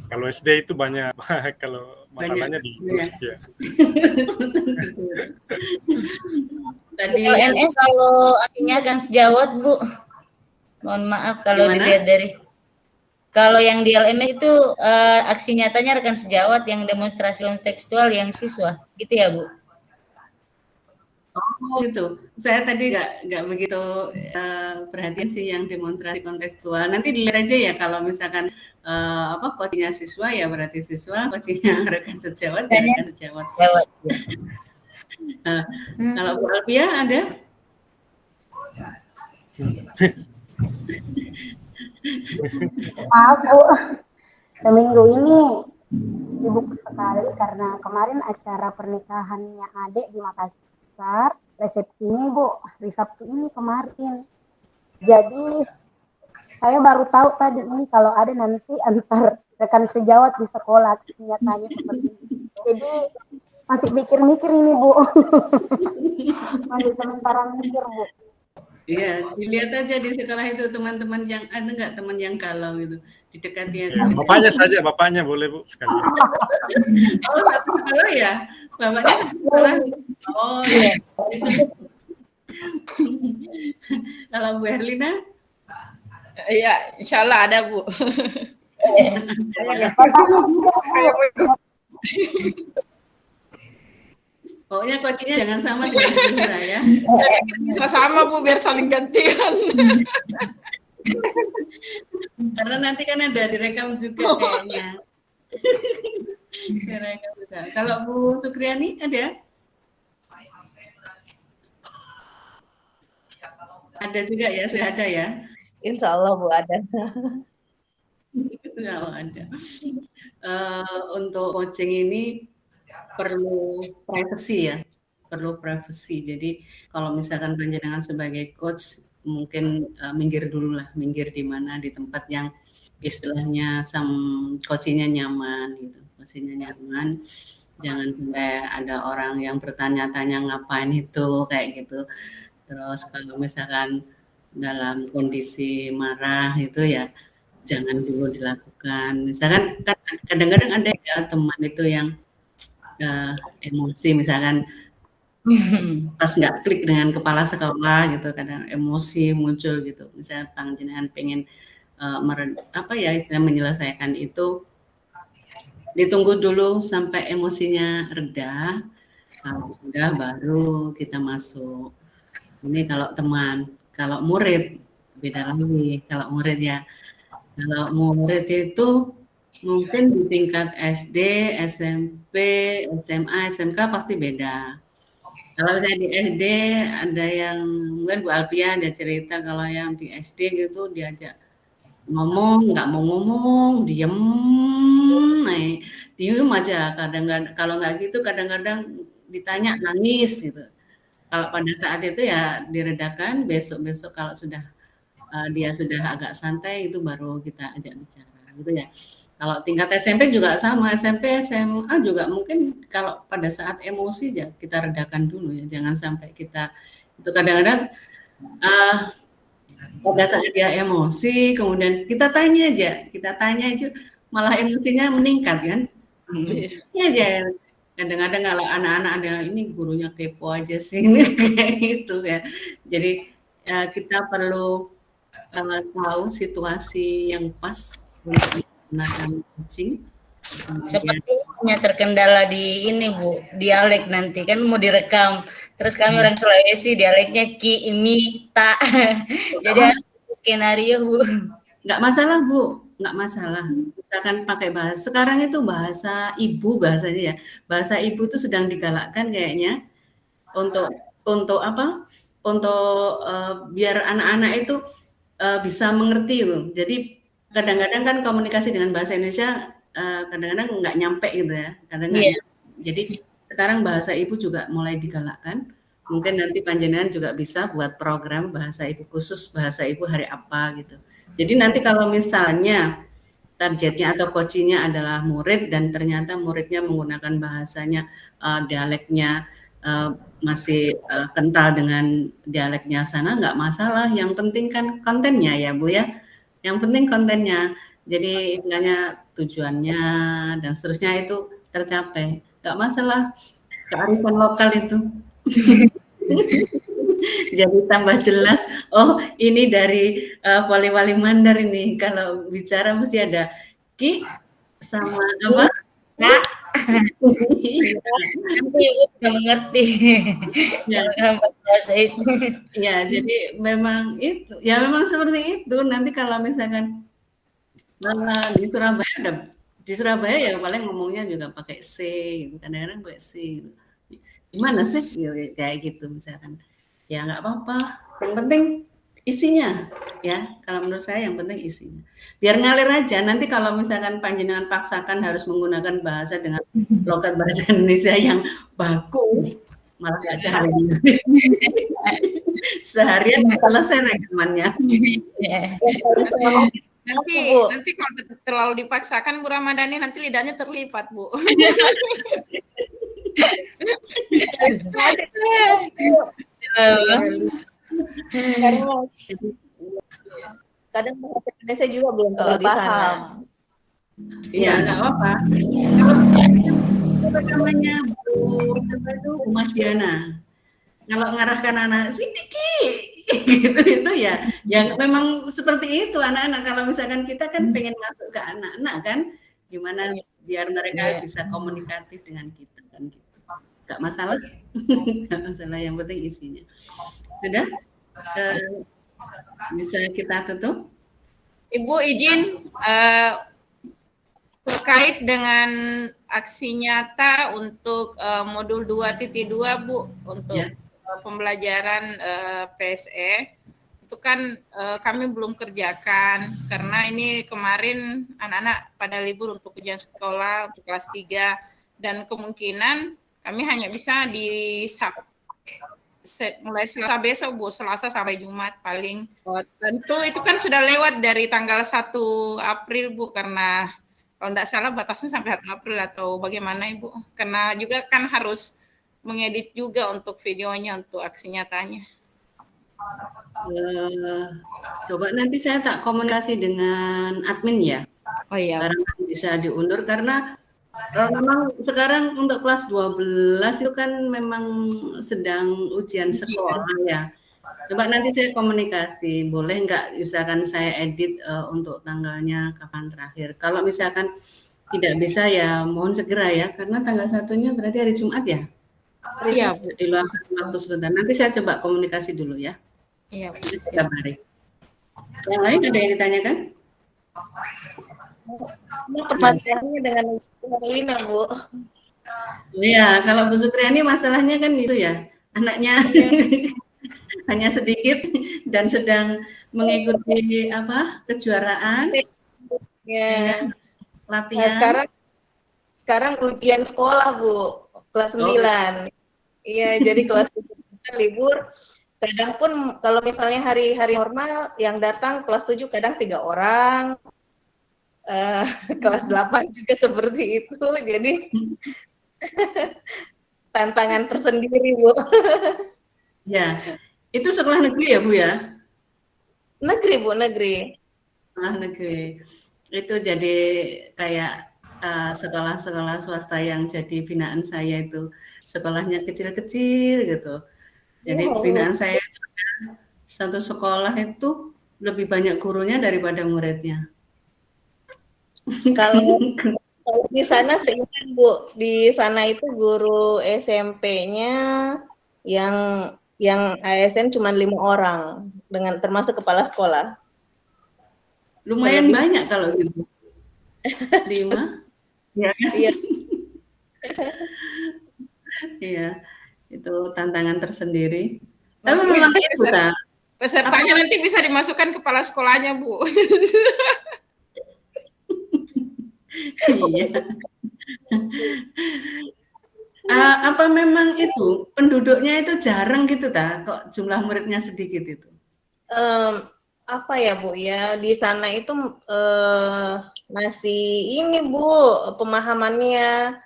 Kalau SD itu banyak, kalau masalahnya di ya. Tadi LNS kalau aksinya akan sejawat, Bu. Mohon maaf kalau Gimana? dilihat dari kalau yang di LMS itu aksi nyatanya rekan sejawat, yang demonstrasi kontekstual yang siswa, gitu ya, Bu? Oh gitu. Saya tadi nggak begitu perhatian sih yang demonstrasi kontekstual. Nanti dilihat aja ya kalau misalkan coachingnya siswa ya berarti siswa, coachingnya rekan sejawat ya rekan sejawat. Kalau Bu Alfia ada? Maaf Bu, seminggu ini sibuk sekali karena kemarin acara pernikahannya adik di Makassar, resepsinya Bu, di Sabtu ini kemarin. Jadi saya baru tahu tadi ini kalau ada nanti antar rekan sejawat di sekolah nyatanya seperti ini. Jadi masih mikir-mikir ini Bu, masih sementara mikir Bu. Iya, dilihat aja di sekolah itu teman-teman yang ada nggak teman yang galau gitu, didekati aja. Ya, bapaknya saja, bapaknya boleh Bu sekali. Oh, satu sekolah ya, bapaknya satu sekolah. Oh, iya. Kalau Bu Herlina? Iya, insya Allah ada Bu. Pokoknya coachingnya jangan sama dengan Zuhra ya. Bisa sama Bu, biar saling gantian. Karena nanti kan ada direkam juga kayaknya. Direkam juga. Kalau Bu Sukriani ada? Ada juga ya, sudah ada ya? Insya Allah Bu ada. Insya Allah ada. Untuk coaching ini perlu privacy ya, perlu privacy. Jadi kalau misalkan panjenengan sebagai coach mungkin minggir dulu lah, minggir di mana, di tempat yang istilahnya coachingnya nyaman gitu, coachingnya nyaman. Jangan sampai ada orang yang bertanya-tanya ngapain itu kayak gitu. Terus kalau misalkan dalam kondisi marah itu ya jangan dulu dilakukan. Misalkan kan kadang-kadang ada ya teman itu yang emosi, misalkan pas nggak klik dengan kepala sekolah gitu, kadang emosi muncul gitu. Misalnya panjenengan pengen menyelesaikan itu, ditunggu dulu sampai emosinya reda. Kalau sudah baru kita masuk. Ini kalau teman, kalau murid beda lagi. Kalau murid ya, kalau murid itu mungkin di tingkat SD, SMP, SMA, SMK pasti beda. Kalau misalnya di SD ada yang mungkin Bu Alpia ada cerita kalau yang di SD gitu diajak ngomong, nggak mau ngomong, diem aja. Kadang-kadang kalau nggak gitu kadang-kadang ditanya nangis gitu. Kalau pada saat itu ya diredakan, besok-besok kalau sudah dia sudah agak santai itu baru kita ajak bicara gitu ya. Kalau tingkat SMP juga sama, SMP, SMA juga mungkin kalau pada saat emosi ya kita redakan dulu ya, jangan sampai kita itu kadang-kadang pada saat dia emosi kemudian kita tanya aja malah emosinya meningkat kan. Ya aja. Kadang-kadang kalau anak-anak ada ini gurunya kepo aja sih kayak gitu ya. Jadi kita perlu tahu situasi yang pas untuk melakukan coaching. Sepertinya terkendala di ini Bu, dialek nanti kan mau direkam. Terus kami orang Sulawesi dialeknya ki, mi, ta. Jadi harus skenario Bu. Nggak masalah Bu, nggak masalah. Misalkan pakai bahasa, sekarang itu bahasa ibu bahasanya ya. Bahasa ibu itu sedang digalakkan kayaknya untuk apa? Untuk biar anak-anak itu bisa mengerti loh. Jadi kadang-kadang kan komunikasi dengan bahasa Indonesia kadang-kadang nggak nyampe gitu ya. Jadi sekarang bahasa ibu juga mulai digalakkan. Mungkin nanti panjenengan juga bisa buat program bahasa ibu khusus bahasa ibu hari apa gitu. Jadi nanti kalau misalnya targetnya atau coachingnya adalah murid dan ternyata muridnya menggunakan bahasanya dialeknya masih kental dengan dialeknya sana, nggak masalah. Yang penting kan kontennya ya Bu ya. Yang penting kontennya. Jadi istilahnya tujuannya dan seterusnya itu tercapai. Nggak masalah. Kearifan lokal itu. Jadi tambah jelas. Oh ini dari Polewali Mandar ini. Kalau bicara mesti ada Ki sama apa? Kak. Nanti Ibu tidak mengerti. Bahasa itu. Ya, jadi memang itu. Ya memang seperti itu. Nanti kalau misalkan di Surabaya ya paling ngomongnya juga pakai C gitu. Kadang-kadang pakai C gitu. Gimana sih? Kayak gitu misalkan. Ya nggak apa-apa. Yang penting isinya ya. Kalau menurut saya yang penting isinya. Biar ngalir aja. Nanti kalau misalkan panjenengan paksakan harus menggunakan bahasa dengan logat bahasa Indonesia yang baku, malah nggak cari. Seharian selesai rekamannya. Nanti kalau terlalu dipaksakan Bu Ramadhani nanti lidahnya terlipat Bu. Karena kadang bahasa Indonesia juga belum terlalu paham. Iya, nggak apa-apa. Kalau namanya Bu Mas Diana, kalau ngarahkan anak sini Ki, gitu itu ya yang memang seperti itu anak-anak. Kalau misalkan kita kan pengen masuk ke anak-anak kan, gimana biar mereka bisa komunikatif dengan kita kan gitu. Gak masalah, gak masalah, yang penting isinya. Sudah bisa kita tutup. Ibu izin terkait dengan aksi nyata untuk modul 2.2 Bu untuk pembelajaran PSE itu kan kami belum kerjakan karena ini kemarin anak-anak pada libur untuk ujian sekolah untuk kelas 3 dan kemungkinan kami hanya bisa di mulai Selasa besok Bu, Selasa sampai Jumat paling. Tentu itu kan sudah lewat dari tanggal 1 April Bu, karena kalau tidak salah batasnya sampai 1 April atau bagaimana Ibu? Karena juga kan harus mengedit juga untuk videonya untuk aksi nyatanya. Coba nanti saya tak komunikasi dengan admin ya. Oh iya. Barangkali bisa diundur karena memang sekarang untuk kelas 12 itu kan memang sedang ujian sekolah ya. Coba nanti saya komunikasi, boleh nggak misalkan saya edit untuk tanggalnya kapan terakhir. Kalau misalkan tidak bisa ya mohon segera ya, karena tanggal 1-nya berarti hari Jumat ya. Iya. Di luar waktu sebentar. Nanti saya coba komunikasi dulu ya. Iya. Kabari. Yang lain ada yang ditanyakan? Permasalahannya dengan Lina, Bu. Iya, kalau Bu Sukriani masalahnya kan itu ya, anaknya hanya sedikit dan sedang mengikuti kejuaraan. Ya. Latihan. Sekarang ujian sekolah, Bu, kelas 9. Iya, jadi kelas 9 libur. Kadang pun kalau misalnya hari-hari normal yang datang kelas 7 kadang 3 orang. Kelas 8 juga seperti itu, jadi tantangan tersendiri Bu. Ya, itu sekolah negeri ya Bu ya? Negeri Bu, negeri. Sekolah negeri. Itu jadi kayak sekolah-sekolah swasta yang jadi binaan saya itu sekolahnya kecil-kecil gitu. Jadi binaan saya itu satu sekolah itu lebih banyak gurunya daripada muridnya. Kalau di sana seingat Bu, di sana itu guru SMP-nya yang ASN cuma 5 orang dengan termasuk kepala sekolah. Lumayan banyak kalau gitu. 5? Ya kan? Iya. Iya, itu tantangan tersendiri. Tapi memang itu pesertanya nanti bisa dimasukkan kepala sekolahnya Bu. Iya. Apa memang itu penduduknya itu jarang gitu kok jumlah muridnya sedikit itu? Apa ya Bu ya, di sana itu masih ini Bu pemahamannya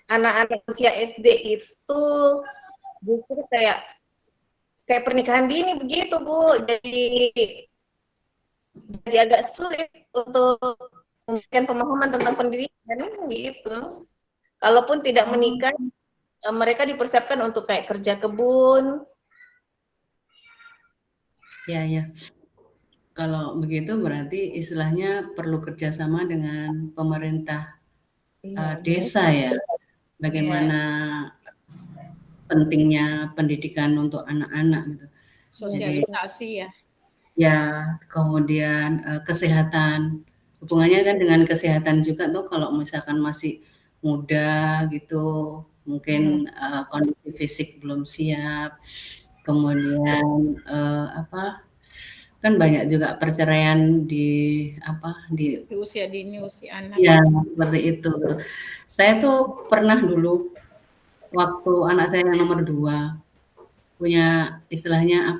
anak-anak usia SD itu justru kayak pernikahan dini begitu Bu, jadi agak sulit untuk memberikan pemahaman tentang pendidikan gitu. Kalaupun tidak menikah, mereka dipersiapkan untuk kayak kerja kebun. Ya. Kalau begitu berarti istilahnya perlu kerjasama dengan pemerintah desa ya. Bagaimana pentingnya pendidikan untuk anak-anak gitu. Sosialisasi ya. Ya, kemudian kesehatan. Hubungannya kan dengan kesehatan juga tuh kalau misalkan masih muda gitu, mungkin kondisi fisik belum siap. Kemudian kan banyak juga perceraian di usia dini, usia anak. Ya, seperti itu. Saya tuh pernah dulu waktu anak saya yang nomor 2 punya istilahnya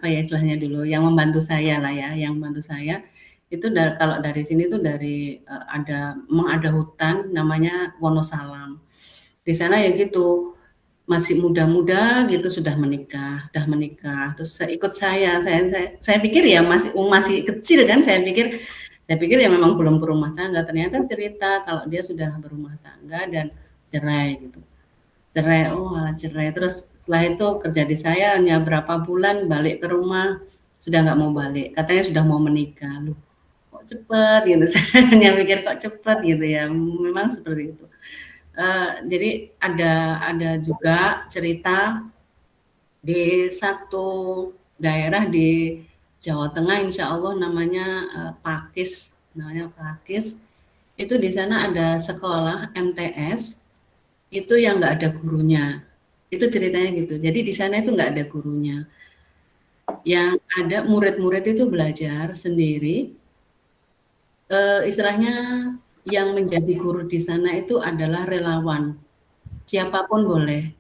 dulu yang membantu saya lah ya, yang membantu saya itu kalau dari sini tuh dari ada hutan namanya Wonosalam. Di sana ya gitu masih muda-muda gitu sudah menikah, terus ikut saya pikir ya masih kecil kan, saya pikir ya memang belum berumah tangga, ternyata cerita kalau dia sudah berumah tangga dan cerai gitu. Cerai terus Setelah itu kerja di saya hanya berapa bulan, balik ke rumah sudah nggak mau balik. Katanya sudah mau menikah. Loh, kok cepet gitu. Saya hanya mikir kok cepet gitu ya. Memang seperti itu. Jadi ada juga cerita di satu daerah di Jawa Tengah, insya Allah namanya Pakis, itu di sana ada sekolah MTS itu yang nggak ada gurunya, itu ceritanya gitu. Jadi di sana itu nggak ada gurunya, yang ada murid-murid itu belajar sendiri. Istilahnya yang menjadi guru di sana itu adalah relawan, siapapun boleh.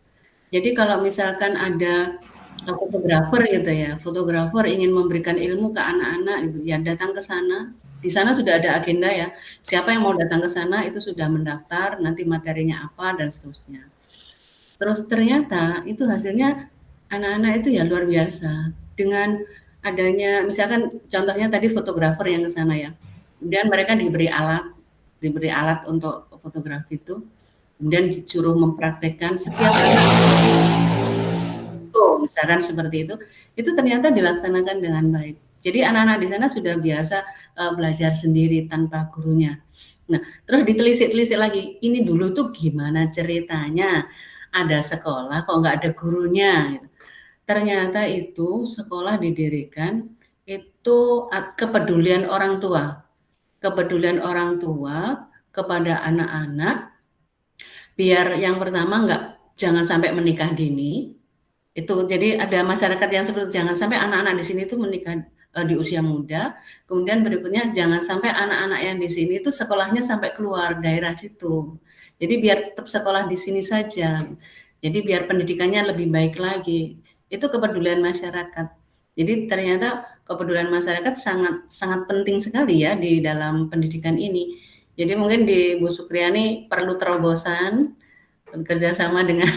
Jadi kalau misalkan ada fotografer gitu ya, fotografer ingin memberikan ilmu ke anak-anak gitu, ya datang ke sana. Di sana sudah ada agenda ya, siapa yang mau datang ke sana itu sudah mendaftar, nanti materinya apa dan seterusnya. Terus ternyata itu hasilnya anak-anak itu ya luar biasa. Dengan adanya misalkan contohnya tadi fotografer yang ke sana ya, kemudian mereka diberi alat untuk fotografi itu, kemudian disuruh mempraktekkan setiap anak misalkan seperti itu ternyata dilaksanakan dengan baik. Jadi anak-anak di sana sudah biasa belajar sendiri tanpa gurunya. Nah, terus ditelisik-telisik lagi, ini dulu tuh gimana ceritanya? Ada sekolah kok nggak ada gurunya? Gitu. Ternyata itu sekolah didirikan itu kepedulian orang tua kepada anak-anak, biar yang pertama jangan sampai menikah dini. Itu jadi ada masyarakat yang seperti jangan sampai anak-anak di sini itu menikah di usia muda, kemudian berikutnya jangan sampai anak-anak yang di sini itu sekolahnya sampai keluar daerah situ. Jadi biar tetap sekolah di sini saja. Jadi biar pendidikannya lebih baik lagi. Itu kepedulian masyarakat. Jadi ternyata kepedulian masyarakat sangat sangat penting sekali ya di dalam pendidikan ini. Jadi mungkin di Bu Sukriani perlu terobosan bekerja sama dengan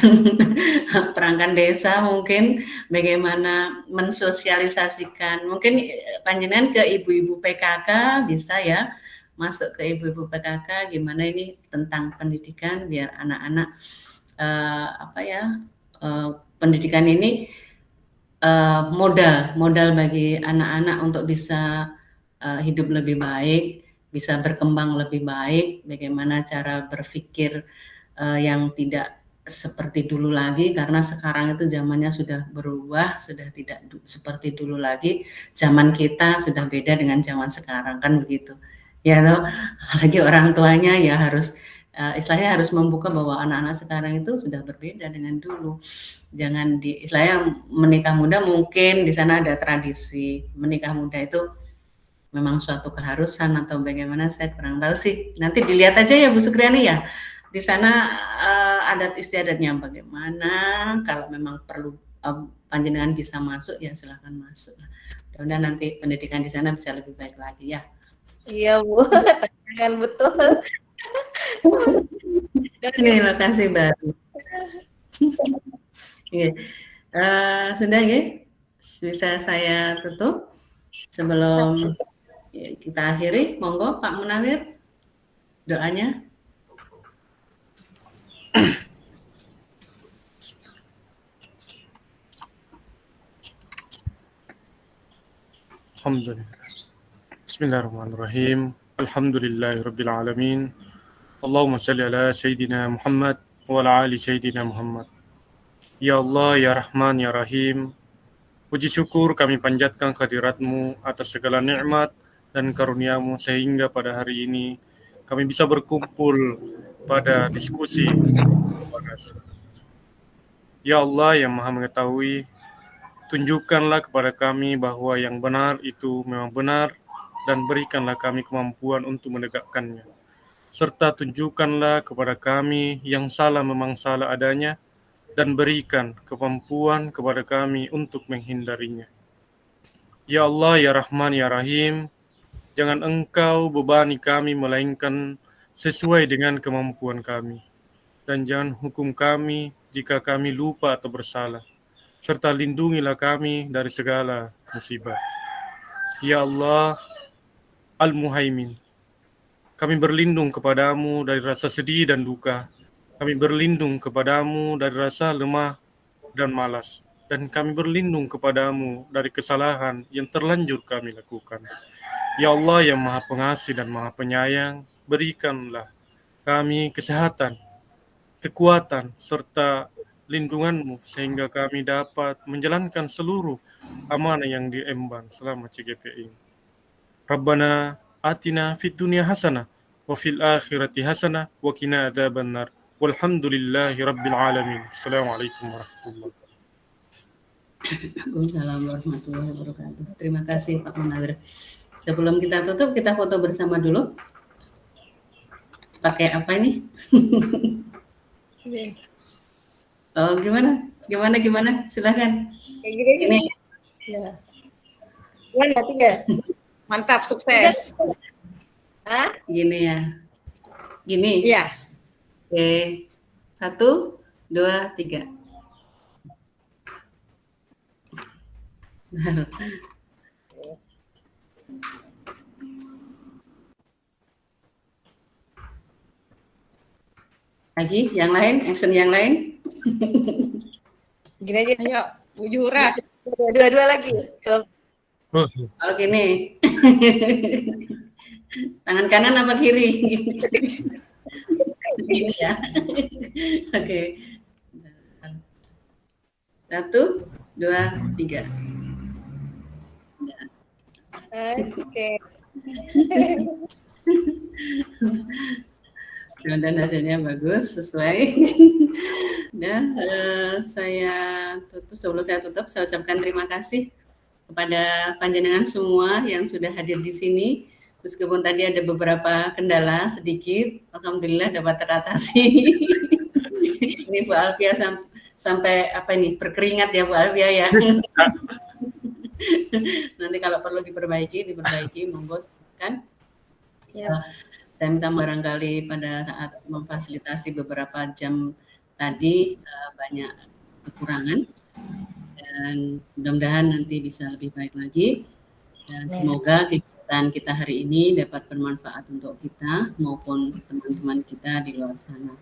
perangkat desa, mungkin bagaimana mensosialisasikan, mungkin panjenengan ke ibu-ibu PKK bisa ya, masuk ke ibu-ibu PKK gimana ini tentang pendidikan biar anak-anak pendidikan ini modal bagi anak-anak untuk bisa hidup lebih baik, bisa berkembang lebih baik, bagaimana cara berpikir yang tidak seperti dulu lagi, karena sekarang itu zamannya sudah berubah, sudah tidak seperti dulu lagi. Zaman kita sudah beda dengan zaman sekarang, kan begitu. Ya toh, apalagi orang tuanya ya harus istilahnya harus membuka bahwa anak-anak sekarang itu sudah berbeda dengan dulu. Jangan istilahnya menikah muda, mungkin di sana ada tradisi menikah muda itu memang suatu keharusan atau bagaimana, saya kurang tahu sih. Nanti dilihat aja ya Bu Sukriani ya. Di sana adat istiadatnya bagaimana, kalau memang perlu panjenengan bisa masuk ya silahkan masuk. Mudah-mudahan nanti pendidikan di sana bisa lebih baik lagi ya. Iya Bu, tantangan betul. Ini lokasi baru. Sudah ya, bisa saya tutup sebelum kita akhiri. Monggo Pak Munawir, doanya. Alhamdulillah. Bismillahirrahmanirrahim. Alhamdulillahirabbil alamin. Allahumma shalli ala sayyidina Muhammad wa ala ali sayyidina Muhammad. Ya Allah, ya Rahman, ya Rahim. Puji syukur kami panjatkan kehadirat-Mu atas segala nikmat dan karunia-Mu sehingga pada hari ini kami bisa berkumpul pada diskusi. Ya Allah yang Maha Mengetahui, tunjukkanlah kepada kami bahwa yang benar itu memang benar dan berikanlah kami kemampuan untuk menegakkannya. Serta tunjukkanlah kepada kami yang salah memang salah adanya dan berikan kemampuan kepada kami untuk menghindarinya. Ya Allah, ya Rahman, ya Rahim, jangan Engkau bebani kami melainkan sesuai dengan kemampuan kami. Dan jangan hukum kami jika kami lupa atau bersalah. Serta lindungilah kami dari segala musibah. Ya Allah, Al-Muhaimin, kami berlindung kepadamu dari rasa sedih dan duka. Kami berlindung kepadamu dari rasa lemah dan malas. Dan kami berlindung kepadamu dari kesalahan yang terlanjur kami lakukan. Ya Allah yang Maha Pengasih dan Maha Penyayang, berikanlah kami kesehatan, kekuatan, serta lindunganmu sehingga kami dapat menjalankan seluruh amanah yang diemban selama CGP ini. Rabbana atina fid dunya hasanah wa fil akhirati hasanah wa qina adzabannar. Walhamdulillahi rabbil alamin. Assalamualaikum warahmatullahi wabarakatuh. Waalaikumsalam warahmatullahi wabarakatuh. Terima kasih Pak Munawir. Sebelum kita tutup, kita foto bersama dulu. Pakai apa ini? Oh, gimana? Silakan. Ini. Ya. Gimana, 3? Mantap, sukses. Hah? Gini ya. Gini. Iya. Oke. 1, 2, 3. Lagi, yang lain, action yang lain. Gini aja. Ayo, Bu Juhura. Dua lagi. Oh, gini. Tangan kanan apa kiri? Gini ya. Oke. 1, 2, 3. Oke. Dan hasilnya bagus, sesuai. Dan saya tutup, sebelum saya tutup, saya ucapkan terima kasih kepada panjenengan semua yang sudah hadir di sini. Meskipun tadi ada beberapa kendala sedikit, alhamdulillah dapat teratasi. Ini Bu Alfia sampai apa ini berkeringat ya Bu Alfia ya. Nanti kalau perlu diperbaiki, monggo silakan. Ya. Saya minta barangkali pada saat memfasilitasi beberapa jam tadi banyak kekurangan, dan mudah-mudahan nanti bisa lebih baik lagi, dan semoga kegiatan kita hari ini dapat bermanfaat untuk kita maupun teman-teman kita di luar sana.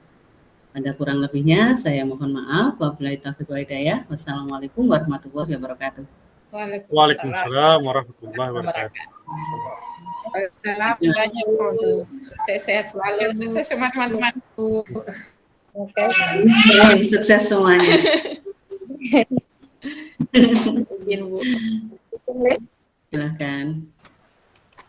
Ada kurang lebihnya saya mohon maaf. Wabillahi taufiq wal hidayah. Wassalamualaikum warahmatullahi wabarakatuh. Waalaikumsalam warahmatullahi wabarakatuh. Salam banyak Bu. Sehat selalu. Sukses semua teman-teman. Oke. Sukses semuanya. Izin Bu. Silahkan.